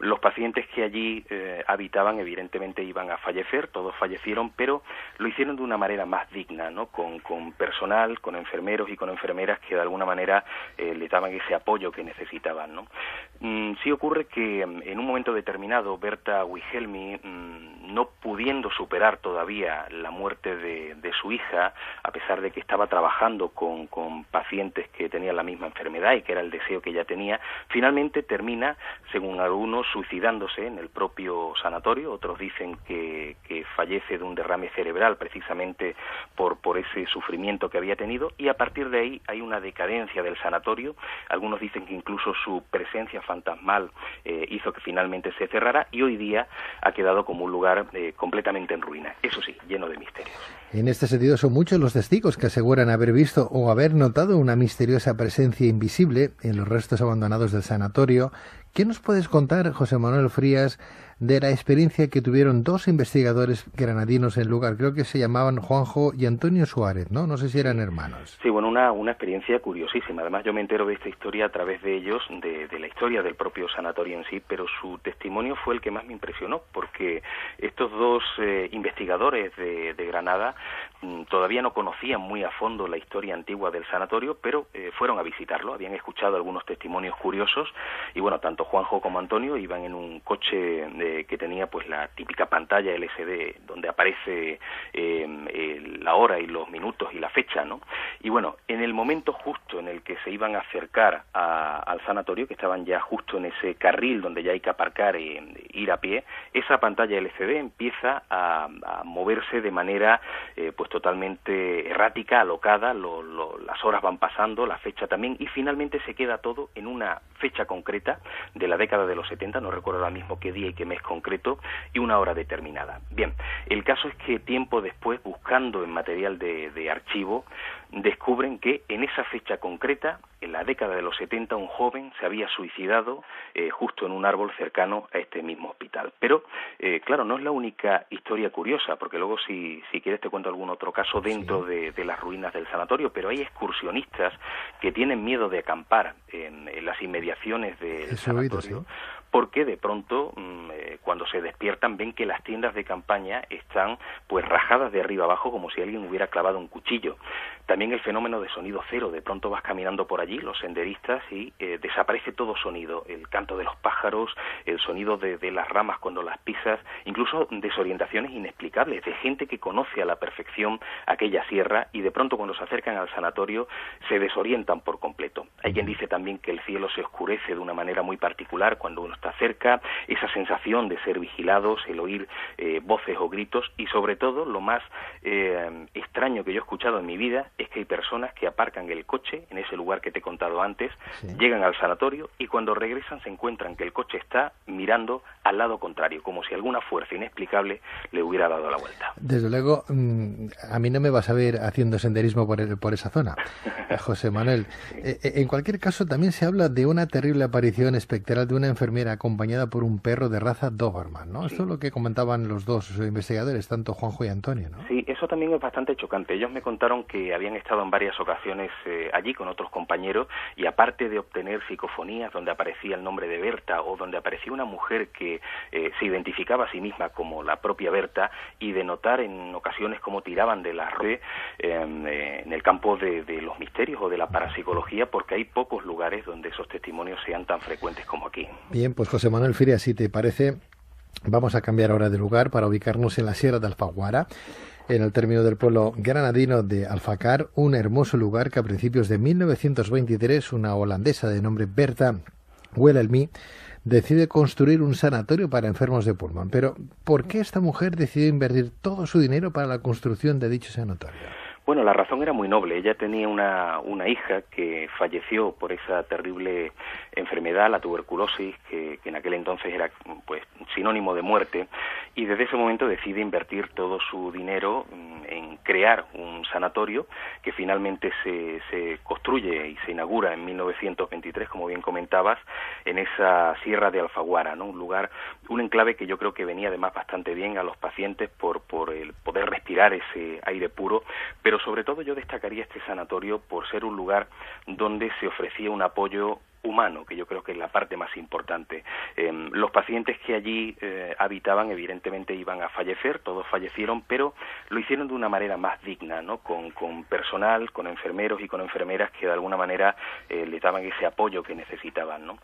Los pacientes que allí habitaban evidentemente iban a fallecer, todos fallecieron, pero lo hicieron de una manera más digna, ¿no? Con personal, con enfermeros y con enfermeras que de alguna manera les daban ese apoyo que necesitaban, ¿no? Sí ocurre que en un momento determinado Berta Wilhelmy, no pudiendo superar todavía la muerte de su hija, a pesar de que estaba trabajando con pacientes que tenían la misma enfermedad y que era el deseo que ella tenía, finalmente termina, según algunos, suicidándose en el propio sanatorio. Otros dicen que fallece de un derrame cerebral precisamente por ese sufrimiento que había tenido, y a partir de ahí hay una decadencia del sanatorio. Algunos dicen que incluso su presencia fantasmal hizo que finalmente se cerrara, y hoy día ha quedado como un lugar completamente en ruina, eso sí, lleno de misterios. En este sentido son muchos los testigos que aseguran haber visto o haber notado una misteriosa presencia invisible en los restos abandonados del sanatorio. ¿Qué nos puedes contar, José Manuel Frías, de la experiencia que tuvieron dos investigadores granadinos en el lugar? Creo que se llamaban Juanjo y Antonio Suárez, ¿no? No sé si eran hermanos. Sí, bueno, una experiencia curiosísima. Además, yo me entero de esta historia a través de ellos, de la historia del propio sanatorio en sí, pero su testimonio fue el que más me impresionó, porque estos dos investigadores de Granada todavía no conocían muy a fondo la historia antigua del sanatorio, pero fueron a visitarlo, habían escuchado algunos testimonios curiosos, y bueno, tanto Juanjo como Antonio iban en un coche que tenía pues la típica pantalla LCD donde aparece la hora y los minutos y la fecha, ¿no? Y bueno, en el momento justo en el que se iban a acercar al sanatorio, que estaban ya justo en ese carril donde ya hay que aparcar e ir a pie, esa pantalla LCD empieza a moverse de manera pues totalmente errática, alocada, las horas van pasando, la fecha también, y finalmente se queda todo en una fecha concreta de la década de los 70, no recuerdo ahora mismo qué día y qué mes concreto, y una hora determinada. Bien, el caso es que tiempo después, buscando en material de archivo, descubren que en esa fecha concreta, en la década de los 70, un joven se había suicidado justo en un árbol cercano a este mismo hospital. Pero, claro, no es la única historia curiosa, porque luego si quieres te cuento algún otro caso dentro de las ruinas del sanatorio, pero hay excursionistas que tienen miedo de acampar en las inmediaciones del sanatorio, porque de pronto cuando se despiertan ven que las tiendas de campaña están pues rajadas de arriba abajo como si alguien hubiera clavado un cuchillo. También el fenómeno de sonido cero, de pronto vas caminando por allí, los senderistas, y desaparece todo sonido, el canto de los pájaros, el sonido de las ramas cuando las pisas, incluso desorientaciones inexplicables de gente que conoce a la perfección aquella sierra y de pronto cuando se acercan al sanatorio se desorientan por completo. Hay quien dice también que el cielo se oscurece de una manera muy particular cuando uno está cerca, esa sensación de ser vigilados, el oír voces o gritos, y sobre todo lo más extraño que yo he escuchado en mi vida es que hay personas que aparcan el coche en ese lugar que te he contado antes, Sí. llegan al sanatorio y cuando regresan se encuentran que el coche está mirando al lado contrario, como si alguna fuerza inexplicable le hubiera dado la vuelta. Desde luego, a mí no me vas a ver haciendo senderismo por esa zona, José Manuel. En cualquier caso, también se habla de una terrible aparición espectral de una enfermera acompañada por un perro de raza Doberman, ¿no? Sí. Esto es lo que comentaban los dos investigadores, tanto Juanjo y Antonio, ¿no? Sí, eso también es bastante chocante. Ellos me contaron que habían estado en varias ocasiones allí con otros compañeros y aparte de obtener psicofonías donde aparecía el nombre de Berta o donde aparecía una mujer que se identificaba a sí misma como la propia Berta y de notar en ocasiones cómo tiraban de la red en el campo de los misterios o de la parapsicología, porque hay pocos lugares donde esos testimonios sean tan frecuentes como aquí. Bien, pues José Manuel Frias, si te parece, vamos a cambiar ahora de lugar para ubicarnos en la Sierra de Alfaguara, en el término del pueblo granadino de Alfacar, un hermoso lugar que a principios de 1923 una holandesa de nombre Berta Welelmy decide construir un sanatorio para enfermos de pulmón. Pero, ¿por qué esta mujer decidió invertir todo su dinero para la construcción de dicho sanatorio? Bueno, la razón era muy noble. Ella tenía una hija que falleció por esa terrible enfermedad, la tuberculosis, que en aquel entonces era pues sinónimo de muerte, y desde ese momento decide invertir todo su dinero en crear un sanatorio que finalmente se construye y se inaugura en 1923, como bien comentabas, en esa Sierra de Alfaguara, ¿no? Un enclave que yo creo que venía además bastante bien a los pacientes por el poder respirar ese aire puro, pero sobre todo yo destacaría este sanatorio por ser un lugar donde se ofrecía un apoyo humano, que yo creo que es la parte más importante. Los pacientes que allí habitaban evidentemente iban a fallecer, todos fallecieron, pero lo hicieron de una manera más digna, ¿no? Con personal, con enfermeros y con enfermeras que de alguna manera les daban ese apoyo que necesitaban, ¿no?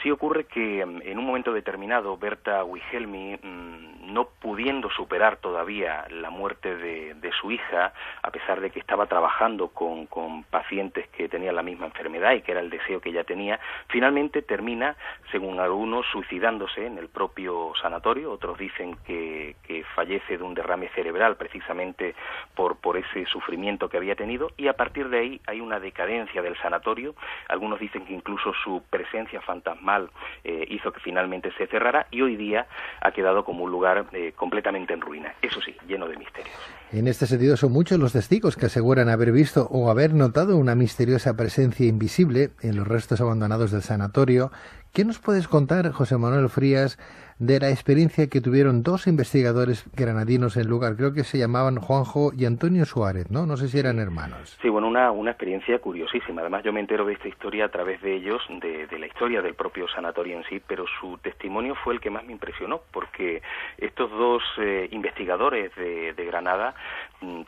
Sí ocurre que en un momento determinado Berta Wilhelmy, no pudiendo superar todavía la muerte de su hija, a pesar de que estaba trabajando con pacientes que tenían la misma enfermedad y que era el deseo que ella tenía, finalmente termina, según algunos, suicidándose en el propio sanatorio. Otros dicen que fallece de un derrame cerebral precisamente por ese sufrimiento que había tenido, y a partir de ahí hay una decadencia del sanatorio. Algunos dicen que incluso su presencia fantasmal hizo que finalmente se cerrara, y hoy día ha quedado como un lugar completamente en ruina, eso sí, lleno de misterios. En este sentido, son muchos los testigos que aseguran haber visto o haber notado una misteriosa presencia invisible en los restos abandonados del sanatorio. ¿Qué nos puedes contar, José Manuel Frías, de la experiencia que tuvieron dos investigadores granadinos en el lugar? Creo que se llamaban Juanjo y Antonio Suárez, ¿no? No sé si eran hermanos. Sí, bueno, una experiencia curiosísima. Además, yo me entero de esta historia a través de ellos, de la historia del propio sanatorio en sí, pero su testimonio fue el que más me impresionó, porque estos dos investigadores de Granada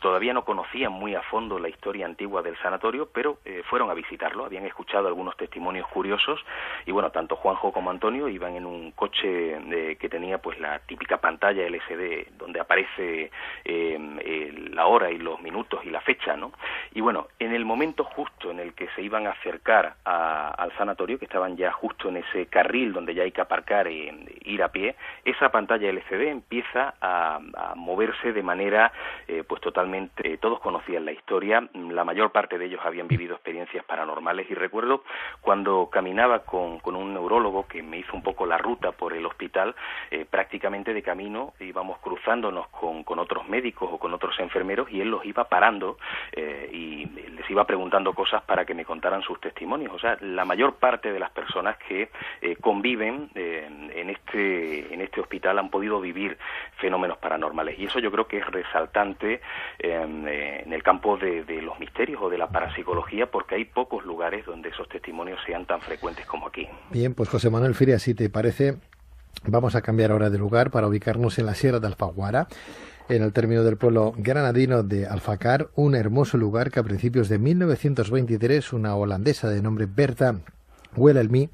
todavía no conocían muy a fondo la historia antigua del sanatorio, pero fueron a visitarlo, habían escuchado algunos testimonios curiosos, y bueno, tanto Juanjo como Antonio iban en un coche que tenía pues la típica pantalla LCD donde aparece la hora y los minutos y la fecha, ¿no? Y bueno, en el momento justo en el que se iban a acercar al sanatorio, que estaban ya justo en ese carril donde ya hay que aparcar e ir a pie, esa pantalla LCD empieza a moverse de manera pues totalmente, todos conocían la historia, la mayor parte de ellos habían vivido experiencias paranormales, y recuerdo cuando caminaba con un neurólogo que me hizo un poco la ruta por el hospital, prácticamente de camino íbamos cruzándonos con otros médicos o con otros enfermeros, y él los iba parando y les iba preguntando cosas para que me contaran sus testimonios. O sea, la mayor parte de las personas que conviven en este hospital han podido vivir fenómenos paranormales, y eso yo creo que es resaltante en el campo de los misterios o de la parapsicología, porque hay pocos lugares donde esos testimonios sean tan frecuentes como aquí. Bien, pues José Manuel Frías, si te parece, vamos a cambiar ahora de lugar para ubicarnos en la Sierra de Alfaguara, en el término del pueblo granadino de Alfacar, un hermoso lugar que a principios de 1923 una holandesa de nombre Berta Welelmy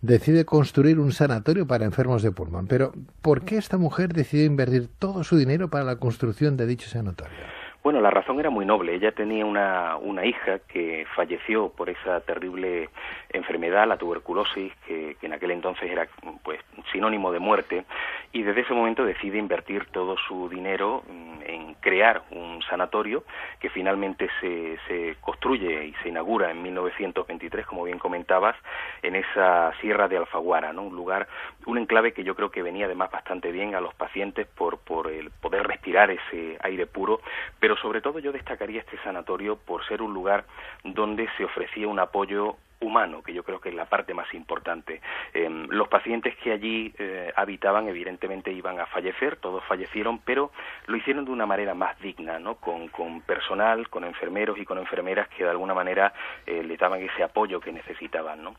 decide construir un sanatorio para enfermos de pulmón. Pero, ¿por qué esta mujer decidió invertir todo su dinero para la construcción de dicho sanatorio? Bueno, la razón era muy noble. Ella tenía una hija que falleció por esa terrible enfermedad, la tuberculosis, que en aquel entonces era pues sinónimo de muerte, y desde ese momento decide invertir todo su dinero en crear un sanatorio que finalmente se construye y se inaugura en 1923, como bien comentabas, en esa Sierra de Alfaguara, ¿no? Un enclave que yo creo que venía además bastante bien a los pacientes por el poder respirar ese aire puro, pero sobre todo yo destacaría este sanatorio por ser un lugar donde se ofrecía un apoyo humano, que yo creo que es la parte más importante. Los pacientes que allí habitaban evidentemente iban a fallecer, todos fallecieron, pero lo hicieron de una manera más digna, ¿no? Con personal, con enfermeros y con enfermeras que de alguna manera les daban ese apoyo que necesitaban, ¿no?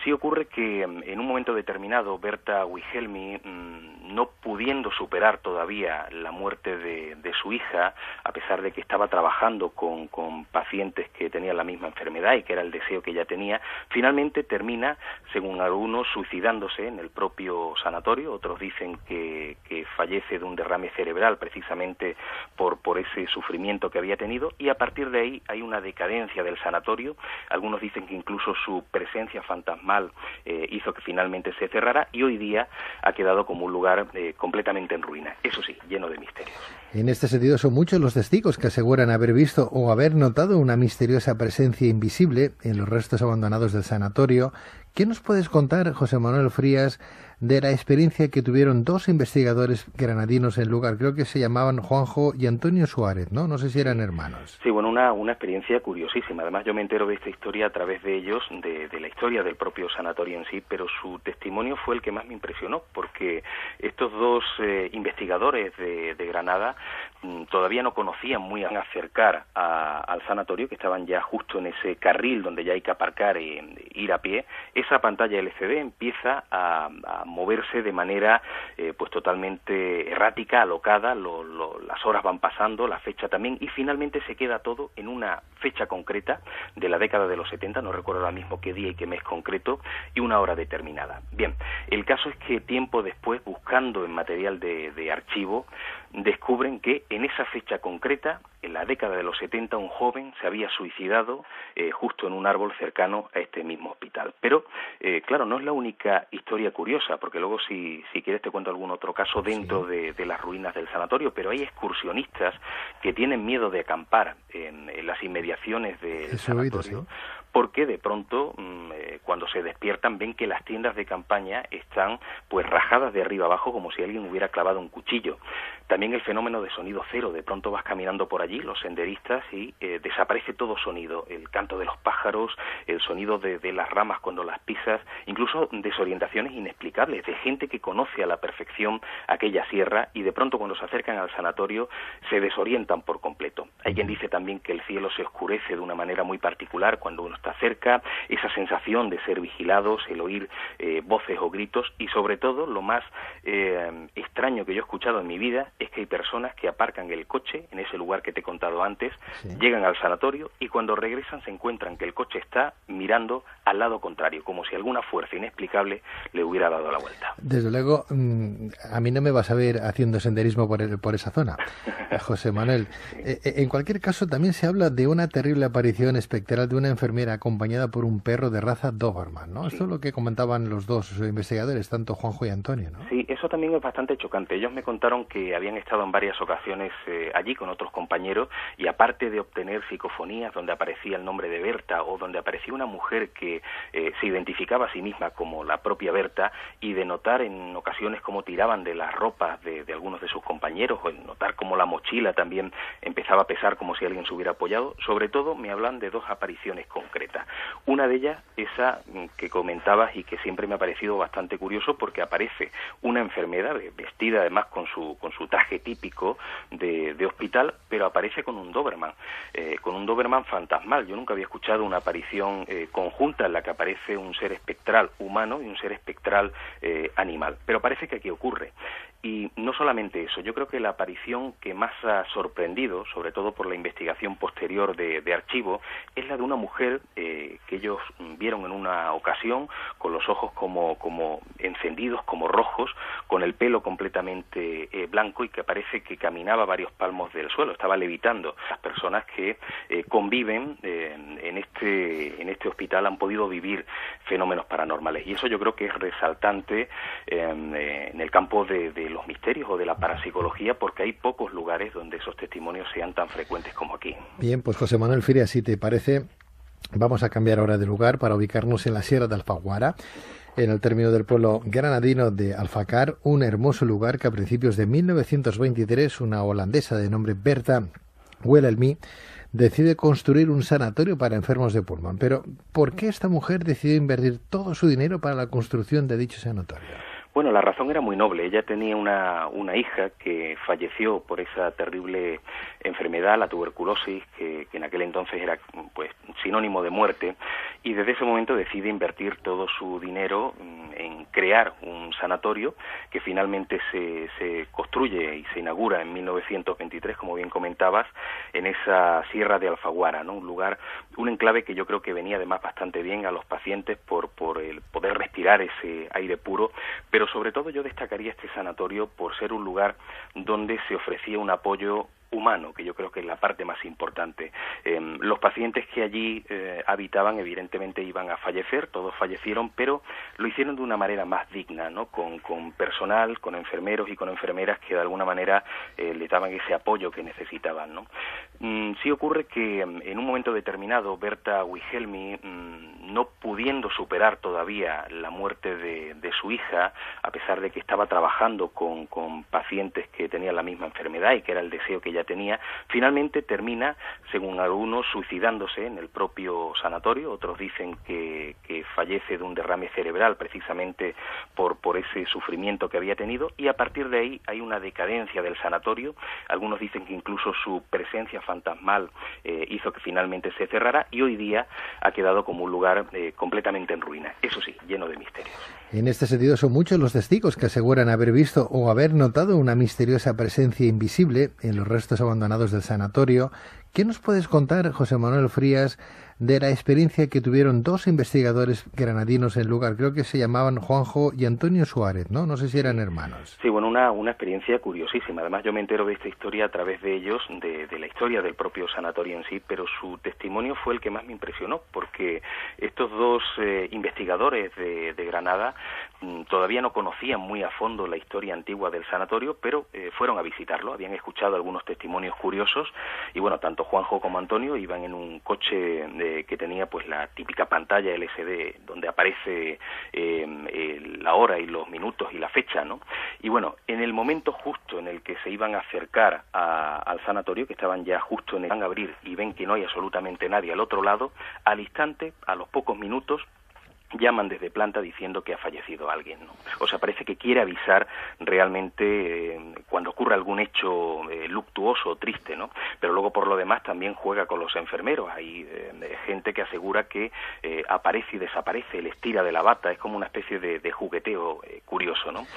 Sí ocurre que en un momento determinado Berta Wilhelmi, no pudiendo superar todavía la muerte de su hija, a pesar de que estaba trabajando con pacientes que tenían la misma enfermedad y que era el deseo que ella tenía, finalmente termina, según algunos, suicidándose en el propio sanatorio. Otros dicen que fallece de un derrame cerebral precisamente por ese sufrimiento que había tenido, y a partir de ahí hay una decadencia del sanatorio. Algunos dicen que incluso su presencia fantasmal hizo que finalmente se cerrara, y hoy día ha quedado como un lugar completamente en ruina, eso sí, lleno de misterios. En este sentido, son muchos los testigos que aseguran haber visto o haber notado una misteriosa presencia invisible en los restos abandonados del sanatorio. ¿Qué nos puedes contar, José Manuel Frías, de la experiencia que tuvieron dos investigadores granadinos en el lugar? Creo que se llamaban Juanjo y Antonio Suárez, ¿no? No sé si eran hermanos. Sí, bueno, una experiencia curiosísima. Además, yo me entero de esta historia a través de ellos, de la historia del propio sanatorio en sí, pero su testimonio fue el que más me impresionó, porque estos dos investigadores de Granada todavía no conocían muy a acercar al sanatorio, que estaban ya justo en ese carril donde ya hay que aparcar e ir a pie. Esa pantalla LCD empieza a moverse de manera pues totalmente errática, alocada, las horas van pasando, la fecha también, y finalmente se queda todo en una fecha concreta de la década de los 70, no recuerdo ahora mismo qué día y qué mes concreto, y una hora determinada. Bien, el caso es que tiempo después, buscando en material de archivo, descubren que en esa fecha concreta, en la década de los 70, un joven se había suicidado justo en un árbol cercano a este mismo hospital. Pero, claro, no es la única historia curiosa, porque luego si quieres te cuento algún otro caso dentro de las ruinas del sanatorio, pero hay excursionistas que tienen miedo de acampar en las inmediaciones del sanatorio, porque de pronto cuando se despiertan ven que las tiendas de campaña están pues rajadas de arriba abajo como si alguien hubiera clavado un cuchillo. También el fenómeno de sonido cero, de pronto vas caminando por allí, los senderistas, y desaparece todo sonido, el canto de los pájaros, el sonido de las ramas cuando las pisas, incluso desorientaciones inexplicables de gente que conoce a la perfección aquella sierra y de pronto cuando se acercan al sanatorio se desorientan por completo. Hay quien dice también que el cielo se oscurece de una manera muy particular cuando uno está cerca, esa sensación de ser vigilados, el oír voces o gritos, y sobre todo lo más extraño que yo he escuchado en mi vida es que hay personas que aparcan el coche en ese lugar que te he contado antes, llegan al sanatorio y cuando regresan se encuentran que el coche está mirando al lado contrario, como si alguna fuerza inexplicable le hubiera dado la vuelta. Desde luego, a mí no me vas a ver haciendo senderismo por esa zona, José Manuel. En cualquier caso, también se habla de una terrible aparición espectral de una enfermera acompañada por un perro de raza Doberman, ¿no? Sí. Esto es lo que comentaban los dos investigadores, tanto Juanjo y Antonio, ¿no? Sí, eso también es bastante chocante. Ellos me contaron que habían estado en varias ocasiones allí con otros compañeros y aparte de obtener psicofonías donde aparecía el nombre de Berta o donde aparecía una mujer que se identificaba a sí misma como la propia Berta y de notar en ocasiones cómo tiraban de las ropas de algunos de sus compañeros o en notar cómo la mochila también empezaba a pesar como si alguien se hubiera apoyado, sobre todo me hablan de dos apariciones concretas. Una de ellas, esa que comentabas y que siempre me ha parecido bastante curioso porque aparece una enfermera vestida además con su traje típico de hospital, pero aparece con un Doberman fantasmal. Yo nunca había escuchado una aparición conjunta en la que aparece un ser espectral humano y un ser espectral animal, pero parece que aquí ocurre. Y no solamente eso, yo creo que la aparición que más ha sorprendido, sobre todo por la investigación posterior de archivo, es la de una mujer que ellos vieron en una ocasión, con los ojos como encendidos, como rojos, con el pelo completamente blanco y que parece que caminaba varios palmos del suelo, estaba levitando. Las personas que conviven en este hospital han podido vivir fenómenos paranormales, y eso yo creo que es resaltante en el campo de los misterios o de la parapsicología, porque hay pocos lugares donde esos testimonios sean tan frecuentes como aquí. Bien, pues José Manuel Frías, si te parece, vamos a cambiar ahora de lugar para ubicarnos en la Sierra de Alfaguara, en el término del pueblo granadino de Alfacar, un hermoso lugar que a principios de 1923 una holandesa de nombre Berta Welelmy decide construir un sanatorio para enfermos de pulmón. Pero, ¿por qué esta mujer decidió invertir todo su dinero para la construcción de dicho sanatorio? Bueno, la razón era muy noble. Ella tenía una hija que falleció por esa terrible enfermedad, la tuberculosis, que en aquel entonces era pues sinónimo de muerte, y desde ese momento decide invertir todo su dinero en crear un sanatorio que finalmente se construye y se inaugura en 1923, como bien comentabas, en esa Sierra de Alfaguara, ¿no? Un enclave que yo creo que venía además bastante bien a los pacientes por el poder respirar ese aire puro, pero sobre todo yo destacaría este sanatorio por ser un lugar donde se ofrecía un apoyo humano, que yo creo que es la parte más importante. Los pacientes que allí habitaban evidentemente iban a fallecer, todos fallecieron, pero lo hicieron de una manera más digna, ¿no? Con personal, con enfermeros y con enfermeras que de alguna manera les daban ese apoyo que necesitaban, ¿no? Sí ocurre que en un momento determinado Berta Wilhelmy, no pudiendo superar todavía la muerte de su hija, a pesar de que estaba trabajando con pacientes que tenían la misma enfermedad y que era el deseo que ella tenía, finalmente termina, según algunos, suicidándose en el propio sanatorio. Otros dicen que fallece de un derrame cerebral precisamente por ese sufrimiento que había tenido, y a partir de ahí hay una decadencia del sanatorio. Algunos dicen que incluso su presencia fantasmal hizo que finalmente se cerrara, y hoy día ha quedado como un lugar completamente en ruina, eso sí, lleno de misterios. En este sentido son muchos los testigos que aseguran haber visto o haber notado una misteriosa presencia invisible en los restos abandonados del sanatorio. ¿Qué nos puedes contar, José Manuel Frías, de la experiencia que tuvieron dos investigadores granadinos en el lugar? Creo que se llamaban Juanjo y Antonio Suárez, ¿no? No sé si eran hermanos. Sí, bueno, una experiencia curiosísima. Además, yo me entero de esta historia a través de ellos, de la historia del propio sanatorio en sí, pero su testimonio fue el que más me impresionó, porque estos dos investigadores de Granada todavía no conocían muy a fondo la historia antigua del sanatorio, pero fueron a visitarlo, habían escuchado algunos testimonios curiosos, y bueno, tanto Juanjo como Antonio iban en un coche que tenía pues la típica pantalla LCD donde aparece la hora y los minutos y la fecha, ¿no? Y bueno, en el momento justo en el que se iban a acercar al sanatorio, que estaban ya justo en el van a abrir y ven que no hay absolutamente nadie al otro lado, al instante, a los pocos minutos, llaman desde planta diciendo que ha fallecido alguien, ¿no? O sea, parece que quiere avisar realmente cuando ocurre algún hecho luctuoso o triste, ¿no? Pero luego, por lo demás, también juega con los enfermeros. Hay gente que asegura que aparece y desaparece, les tira de la bata, es como una especie de jugueteo curioso, ¿no?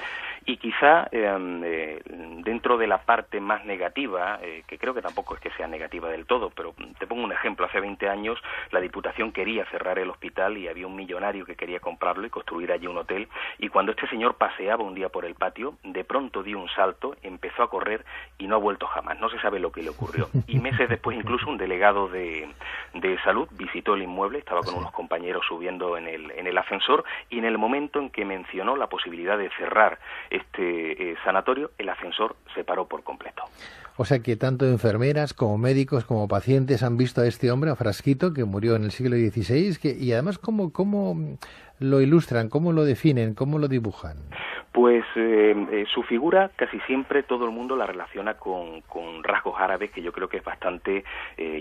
Y quizá dentro de la parte más negativa, que creo que tampoco es que sea negativa del todo, pero te pongo un ejemplo. Hace 20 años la Diputación quería cerrar el hospital y había un millonario que quería comprarlo y construir allí un hotel, y cuando este señor paseaba un día por el patio, de pronto dio un salto, empezó a correr y no ha vuelto jamás. No se sabe lo que le ocurrió. Y meses después, incluso un delegado de salud visitó el inmueble, estaba con unos compañeros subiendo en el ascensor, y en el momento en que mencionó la posibilidad de cerrar este sanatorio, el ascensor se paró por completo. O sea que tanto enfermeras como médicos como pacientes han visto a este hombre, a Frasquito, que murió en el siglo XVI, y además ¿cómo lo ilustran, cómo lo definen, cómo lo dibujan? Pues su figura casi siempre todo el mundo la relaciona con rasgos árabes, que yo creo que es bastante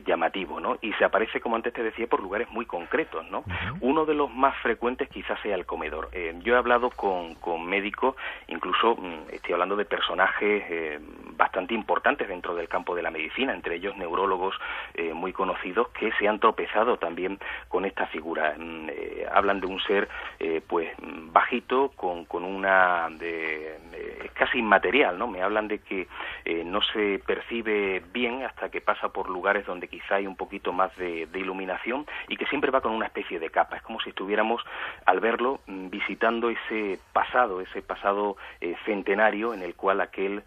llamativo, ¿no? Y se aparece, como antes te decía, por lugares muy concretos, ¿no? Uno de los más frecuentes quizás sea el comedor. Yo he hablado con médicos, incluso estoy hablando de personajes bastante importantes dentro del campo de la medicina, entre ellos neurólogos muy conocidos, que se han tropezado también con esta figura. Hablan de un ser pues bajito, con una es casi inmaterial, ¿no? Me hablan de que no se percibe bien hasta que pasa por lugares donde quizá hay un poquito más de iluminación y que siempre va con una especie de capa. Es como si estuviéramos, al verlo, visitando ese pasado centenario en el cual aquel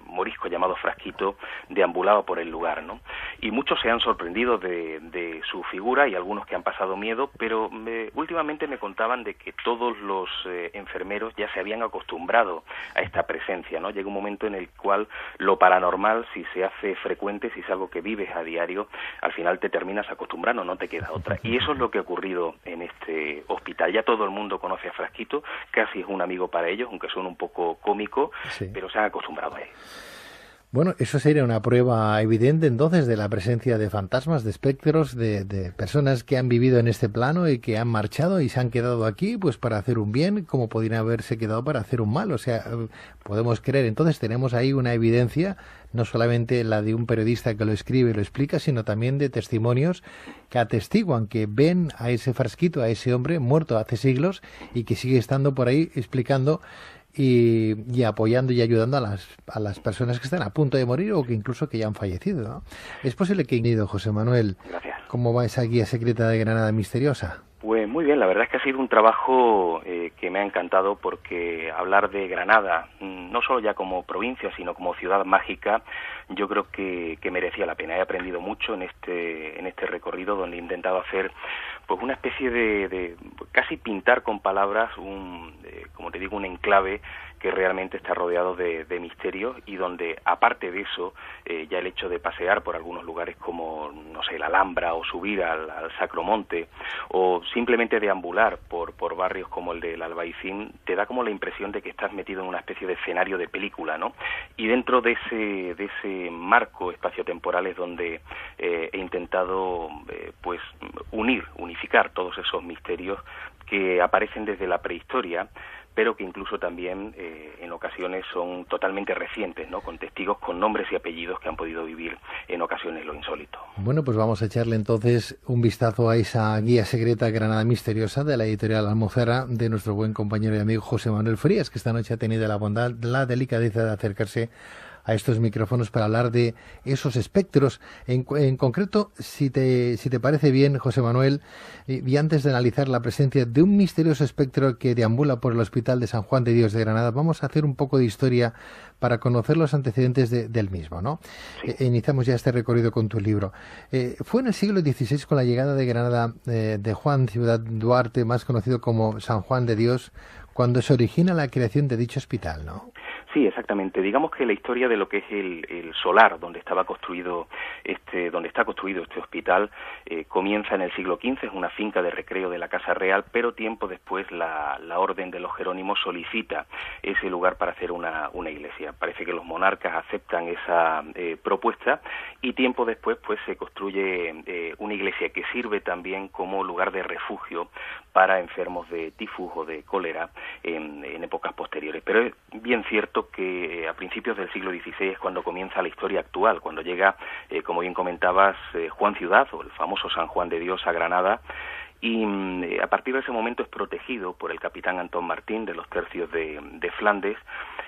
morisco llamado Frasquito deambulaba por el lugar, ¿no? Y muchos se han sorprendido de su figura y algunos que han pasado miedo, pero últimamente me contaban de que todos los enfermeros ya se habían acostumbrado a esta presencia, ¿no? Llega un momento en el cual lo paranormal, si se hace frecuente, si es algo que vives a diario, al final te terminas acostumbrando, no te queda otra. Y eso es lo que ha ocurrido en este hospital. Ya todo el mundo conoce a Frasquito, casi es un amigo para ellos, aunque son un poco cómico, sí, pero se han acostumbrado a él. Bueno, eso sería una prueba evidente entonces de la presencia de fantasmas, de espectros, de personas que han vivido en este plano y que han marchado y se han quedado aquí pues para hacer un bien, como podrían haberse quedado para hacer un mal. O sea, podemos creer, entonces tenemos ahí una evidencia, no solamente la de un periodista que lo escribe y lo explica, sino también de testimonios que atestiguan, que ven a ese Frasquito, a ese hombre muerto hace siglos y que sigue estando por ahí explicando y apoyando y ayudando a las personas que están a punto de morir o que incluso que ya han fallecido, ¿no? Es posible que ido José Manuel. Gracias. ¿Cómo va esa guía secreta de Granada misteriosa? Pues muy bien, la verdad es que ha sido un trabajo que me ha encantado porque hablar de Granada, no solo ya como provincia, sino como ciudad mágica, yo creo que merecía la pena. He aprendido mucho en este recorrido donde he intentado hacer pues una especie de casi pintar con palabras como te digo, un enclave que realmente está rodeado de misterios y donde, aparte de eso, ya el hecho de pasear por algunos lugares como, no sé, la Alhambra o subir al Sacromonte o simplemente deambular por barrios como el del Albaicín, te da como la impresión de que estás metido en una especie de escenario de película, ¿no? Y dentro de ese marco espaciotemporal es donde he intentado pues unificar todos esos misterios que aparecen desde la prehistoria, pero que incluso también en ocasiones son totalmente recientes, ¿no? Con testigos con nombres y apellidos que han podido vivir en ocasiones lo insólito. Bueno, pues vamos a echarle entonces un vistazo a esa guía secreta Granada Misteriosa de la editorial Almozara de nuestro buen compañero y amigo José Manuel Frías, que esta noche ha tenido la bondad, la delicadeza de acercarse a estos micrófonos para hablar de esos espectros. En concreto, si te parece bien, José Manuel, y antes de analizar la presencia de un misterioso espectro que deambula por el Hospital de San Juan de Dios de Granada, vamos a hacer un poco de historia para conocer los antecedentes del mismo, ¿no? Sí. Iniciamos ya este recorrido con tu libro. Fue en el siglo XVI, con la llegada de Granada de Juan Ciudad Duarte, más conocido como San Juan de Dios, cuando se origina la creación de dicho hospital, ¿no? Sí, exactamente. Digamos que la historia de lo que es el solar donde está construido este hospital comienza en el siglo XV, es una finca de recreo de la Casa Real, pero tiempo después la Orden de los Jerónimos solicita ese lugar para hacer una iglesia. Parece que los monarcas aceptan esa propuesta y tiempo después pues se construye una iglesia que sirve también como lugar de refugio para enfermos de tifus o de cólera en épocas posteriores. Pero es bien cierto que a principios del siglo XVI es cuando comienza la historia actual, cuando llega, como bien comentabas, Juan Ciudad, o el famoso San Juan de Dios, a Granada, y a partir de ese momento es protegido por el capitán Antón Martín de los tercios de Flandes,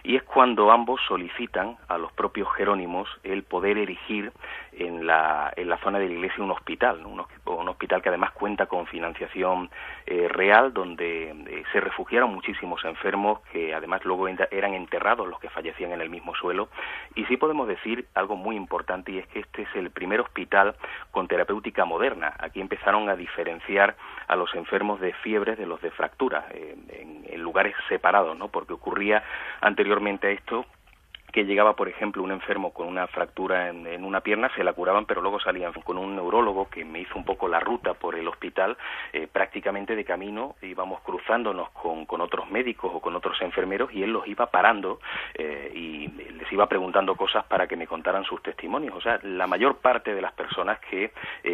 y es cuando ambos solicitan a los propios jerónimos el poder erigir en la zona de la iglesia un hospital, ¿no? Un hospital que además cuenta con financiación real, donde se refugiaron muchísimos enfermos que además luego eran enterrados los que fallecían en el mismo suelo. Y sí podemos decir algo muy importante, y es que este es el primer hospital con terapéutica moderna. Aquí empezaron a diferenciar a los enfermos de fiebres de los de fractura en lugares separados, ¿no? Porque ocurría anteriormente a esto que llegaba, por ejemplo, un enfermo con una fractura en una pierna, se la curaban, pero luego salían con un neurólogo que me hizo un poco la ruta por el hospital, prácticamente de camino íbamos cruzándonos con otros médicos o con otros enfermeros, y él los iba parando y les iba preguntando cosas para que me contaran sus testimonios. O sea, la mayor parte de las personas que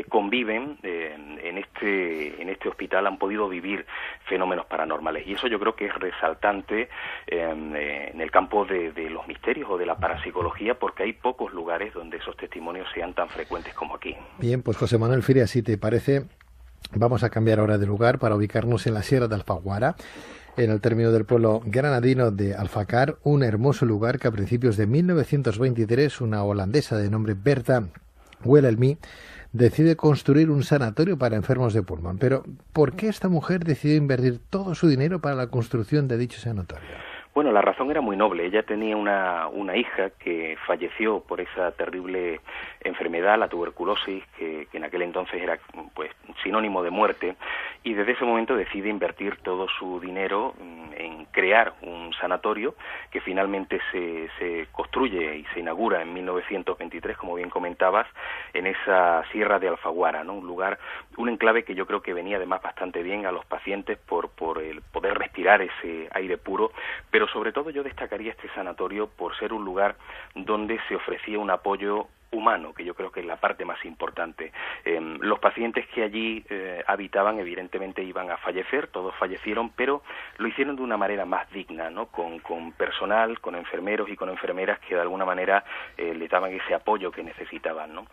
conviven en este hospital han podido vivir fenómenos paranormales, y eso yo creo que es resaltante en el campo de los misterios o de la parapsicología, porque hay pocos lugares donde esos testimonios sean tan frecuentes como aquí. Bien, pues José Manuel Frías, si te parece, vamos a cambiar ahora de lugar para ubicarnos en la Sierra de Alfaguara. en el término del pueblo granadino de Alfacar, un hermoso lugar que a principios de 1923 una holandesa de nombre Bertha Welelmy decide construir un sanatorio para enfermos de pulmón. Pero, ¿por qué esta mujer decidió invertir todo su dinero para la construcción de dicho sanatorio? Bueno, la razón era muy noble. Ella tenía una hija que falleció por esa terrible enfermedad, la tuberculosis, que en aquel entonces era pues sinónimo de muerte, y desde ese momento decide invertir todo su dinero en crear un sanatorio que finalmente se construye y se inaugura en 1923, como bien comentabas, en esa sierra de Alfaguara, ¿no? Un enclave que yo creo que venía además bastante bien a los pacientes por el poder respirar ese aire puro, pero sobre todo yo destacaría este sanatorio por ser un lugar donde se ofrecía un apoyo humano, que yo creo que es la parte más importante. Los pacientes que allí habitaban evidentemente iban a fallecer, todos fallecieron, pero lo hicieron de una manera más digna, ¿no? Con personal, con enfermeros y con enfermeras que de alguna manera les daban ese apoyo que necesitaban, ¿no?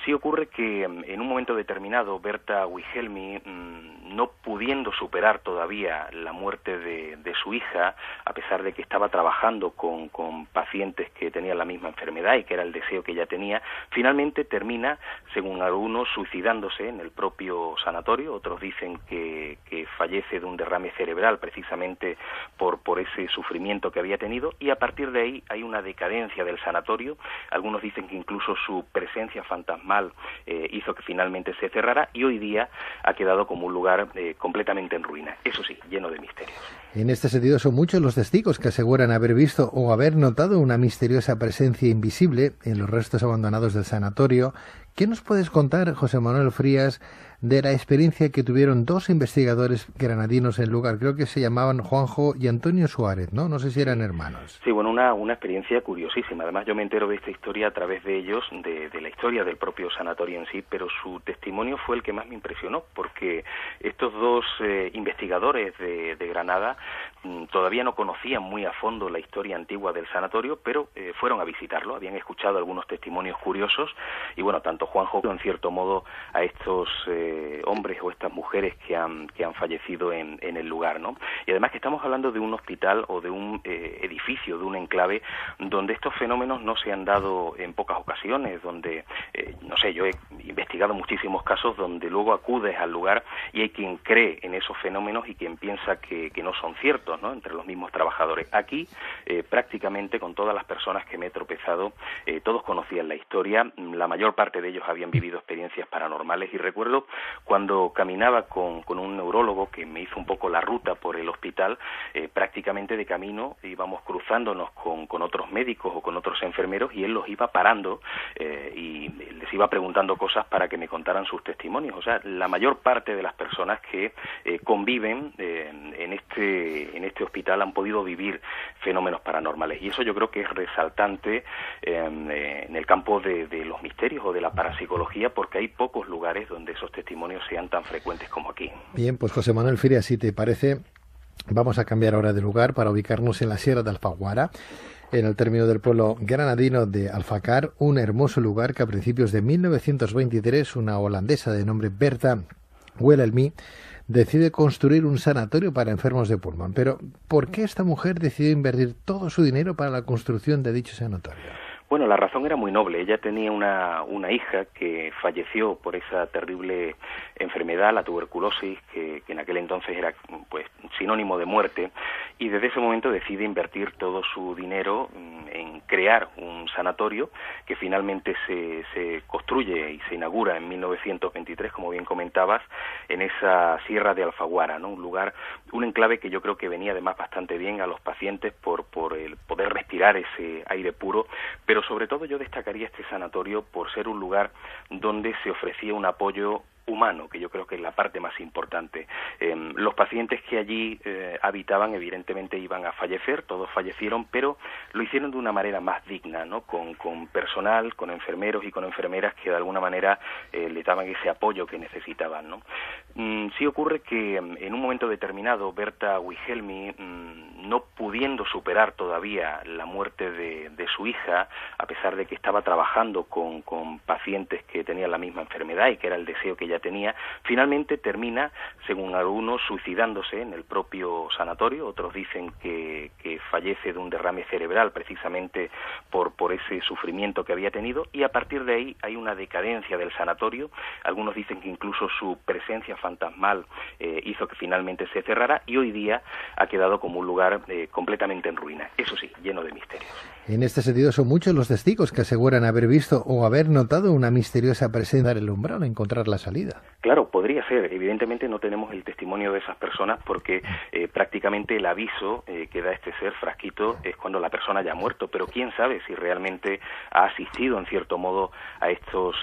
Sí ocurre que en un momento determinado Bertha Wilhelmy, no pudiendo superar todavía la muerte de su hija, a pesar de que estaba trabajando con pacientes que tenían la misma enfermedad y que era el deseo que ella tenía, finalmente termina, según algunos, suicidándose en el propio sanatorio. Otros dicen que fallece de un derrame cerebral precisamente por ese sufrimiento que había tenido, y a partir de ahí hay una decadencia del sanatorio. Algunos dicen que incluso su presencia fantasmal hizo que finalmente se cerrara, y hoy día ha quedado como un lugar completamente en ruina, eso sí, lleno de misterios. En este sentido son muchos los testigos que aseguran haber visto o haber notado una misteriosa presencia invisible en los restos abandonados del sanatorio. ¿Qué nos puedes contar, José Manuel Frías, de la experiencia que tuvieron dos investigadores granadinos en el lugar? Creo que se llamaban Juanjo y Antonio Suárez, ¿no? No sé si eran hermanos. Sí, bueno, una experiencia curiosísima. Además, yo me entero de esta historia a través de ellos, de la historia del propio sanatorio en sí, pero su testimonio fue el que más me impresionó, porque estos dos investigadores de Granada todavía no conocían muy a fondo la historia antigua del sanatorio, pero fueron a visitarlo, habían escuchado algunos testimonios curiosos, y bueno, tanto Juanjo, en cierto modo, a estos hombres o estas mujeres que han fallecido en el lugar, ¿no? Y además que estamos hablando de un hospital o de un edificio, de un enclave donde estos fenómenos no se han dado en pocas ocasiones, donde, no sé, yo he investigado muchísimos casos donde luego acudes al lugar y hay quien cree en esos fenómenos y quien piensa que no son ciertos, ¿no? Entre los mismos trabajadores. Aquí, prácticamente con todas las personas que me he tropezado, todos conocían la historia, la mayor parte de ellos habían vivido experiencias paranormales, y recuerdo cuando caminaba con un neurólogo que me hizo un poco la ruta por el hospital, prácticamente de camino íbamos cruzándonos con otros médicos o con otros enfermeros, y él los iba parando y les iba preguntando cosas para que me contaran sus testimonios. O sea, la mayor parte de las personas que conviven en este hospital han podido vivir fenómenos paranormales, y eso yo creo que es resaltante en el campo de los misterios o de la parapsicología, porque hay pocos lugares donde esos testimonios sean tan frecuentes como aquí. Bien, pues José Manuel Frías, si te parece, vamos a cambiar ahora de lugar para ubicarnos en la sierra de Alfaguara, en el término del pueblo granadino de Alfacar, un hermoso lugar que a principios de 1923 una holandesa de nombre Bertha Welelmy decide construir un sanatorio para enfermos de pulmón. Pero, ¿por qué esta mujer decidió invertir todo su dinero para la construcción de dicho sanatorio? Bueno, la razón era muy noble. Ella tenía una hija que falleció por esa terrible enfermedad, la tuberculosis, que en aquel entonces era pues sinónimo de muerte, y desde ese momento decide invertir todo su dinero en crear un sanatorio que finalmente se construye y se inaugura en 1923, como bien comentabas, en esa sierra de Alfaguara, ¿no? Un enclave que yo creo que venía además bastante bien a los pacientes por el poder respirar ese aire puro, pero sobre todo yo destacaría este sanatorio por ser un lugar donde se ofrecía un apoyo humano, que yo creo que es la parte más importante. Los pacientes que allí habitaban evidentemente iban a fallecer, todos fallecieron, pero lo hicieron de una manera más digna, ¿no? Con personal, con enfermeros y con enfermeras que de alguna manera les daban ese apoyo que necesitaban, ¿no? Sí ocurre que en un momento determinado Berta Wilhelmi, no pudiendo superar todavía la muerte de su hija, a pesar de que estaba trabajando con pacientes que tenían la misma enfermedad y que era el deseo que ella tenía, finalmente termina, según algunos, suicidándose en el propio sanatorio. Otros dicen que fallece de un derrame cerebral precisamente por ese sufrimiento que había tenido, y a partir de ahí hay una decadencia del sanatorio. Algunos dicen que incluso su presencia fantasmal hizo que finalmente se cerrara, y hoy día ha quedado como un lugar completamente en ruina, eso sí, lleno de misterios. En este sentido, son muchos los testigos que aseguran haber visto o haber notado una misteriosa presencia en el umbral, encontrar la salida. Claro, podría ser. Evidentemente no tenemos el testimonio de esas personas porque prácticamente el aviso que da este ser frasquito es cuando la persona ya ha muerto, pero quién sabe si realmente ha asistido en cierto modo a estos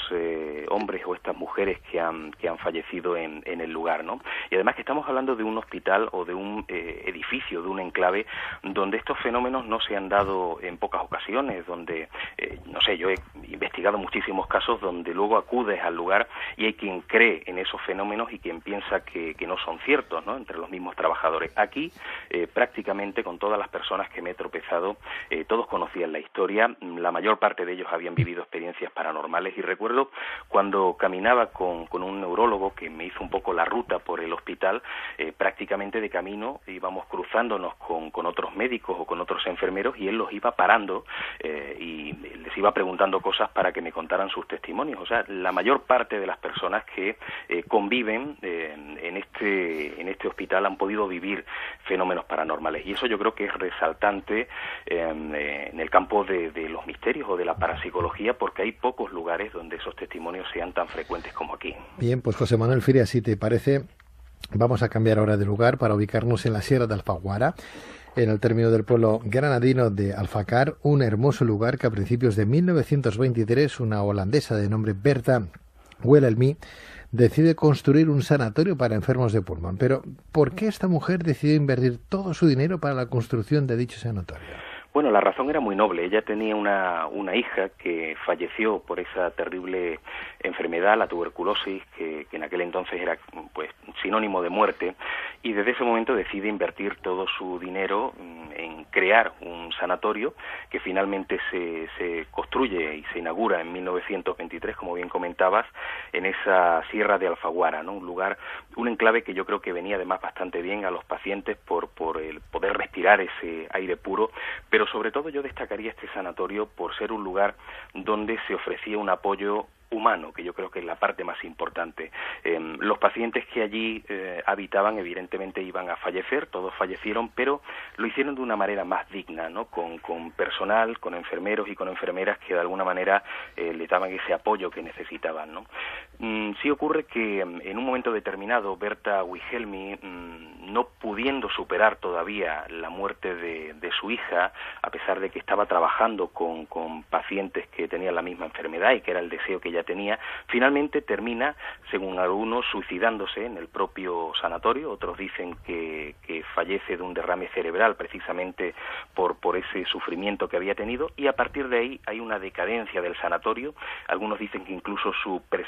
hombres o estas mujeres que han fallecido en el lugar, ¿no? Y además que estamos hablando de un hospital o de un edificio, de un enclave donde estos fenómenos no se han dado en pocas ocasiones, donde, no sé, yo he investigado muchísimos casos donde luego acudes al lugar y hay quien cree en esos fenómenos y quien piensa que no son ciertos, ¿no?, entre los mismos trabajadores. Aquí, prácticamente con todas las personas que me he tropezado, todos conocían la historia, la mayor parte de ellos habían vivido experiencias paranormales, y recuerdo cuando caminaba con un neurólogo que me hizo un poco la ruta por el hospital, prácticamente de camino íbamos cruzándonos con otros médicos o con otros enfermeros, y él los iba parando y les iba preguntando cosas para que me contaran sus testimonios. O sea, la mayor parte de las personas que conviven en este hospital han podido vivir fenómenos paranormales, y eso yo creo que es resaltante en el campo de los misterios o de la parapsicología, porque hay pocos lugares donde esos testimonios sean tan frecuentes como aquí. Bien, pues José Manuel Firia, si te parece, vamos a cambiar ahora de lugar para ubicarnos en la Sierra de Alfaguara, en el término del pueblo granadino de Alfacar, un hermoso lugar que a principios de 1923 una holandesa de nombre Berta Wilhelmi decide construir un sanatorio para enfermos de pulmón. Pero, ¿por qué esta mujer decidió invertir todo su dinero para la construcción de dicho sanatorio? Bueno, la razón era muy noble. Ella tenía una hija que falleció por esa terrible enfermedad, la tuberculosis, que en aquel entonces era pues sinónimo de muerte, y desde ese momento decide invertir todo su dinero en crear un sanatorio que finalmente se construye y se inaugura en 1923, como bien comentabas, en esa Sierra de Alfaguara, ¿no? Un enclave que yo creo que venía además bastante bien a los pacientes por el poder respirar ese aire puro, pero sobre todo yo destacaría este sanatorio por ser un lugar donde se ofrecía un apoyo humano, que yo creo que es la parte más importante. Los pacientes que allí habitaban evidentemente iban a fallecer, todos fallecieron, pero lo hicieron de una manera más digna, ¿no?, con personal, con enfermeros y con enfermeras que de alguna manera le daban ese apoyo que necesitaban, ¿no? Sí ocurre que en un momento determinado Berta Wilhelmi, no pudiendo superar todavía la muerte de su hija, a pesar de que estaba trabajando con pacientes que tenían la misma enfermedad y que era el deseo que ella tenía, finalmente termina, según algunos, suicidándose en el propio sanatorio. Otros dicen que fallece de un derrame cerebral precisamente por ese sufrimiento que había tenido, y a partir de ahí hay una decadencia del sanatorio. Algunos dicen que incluso su presencia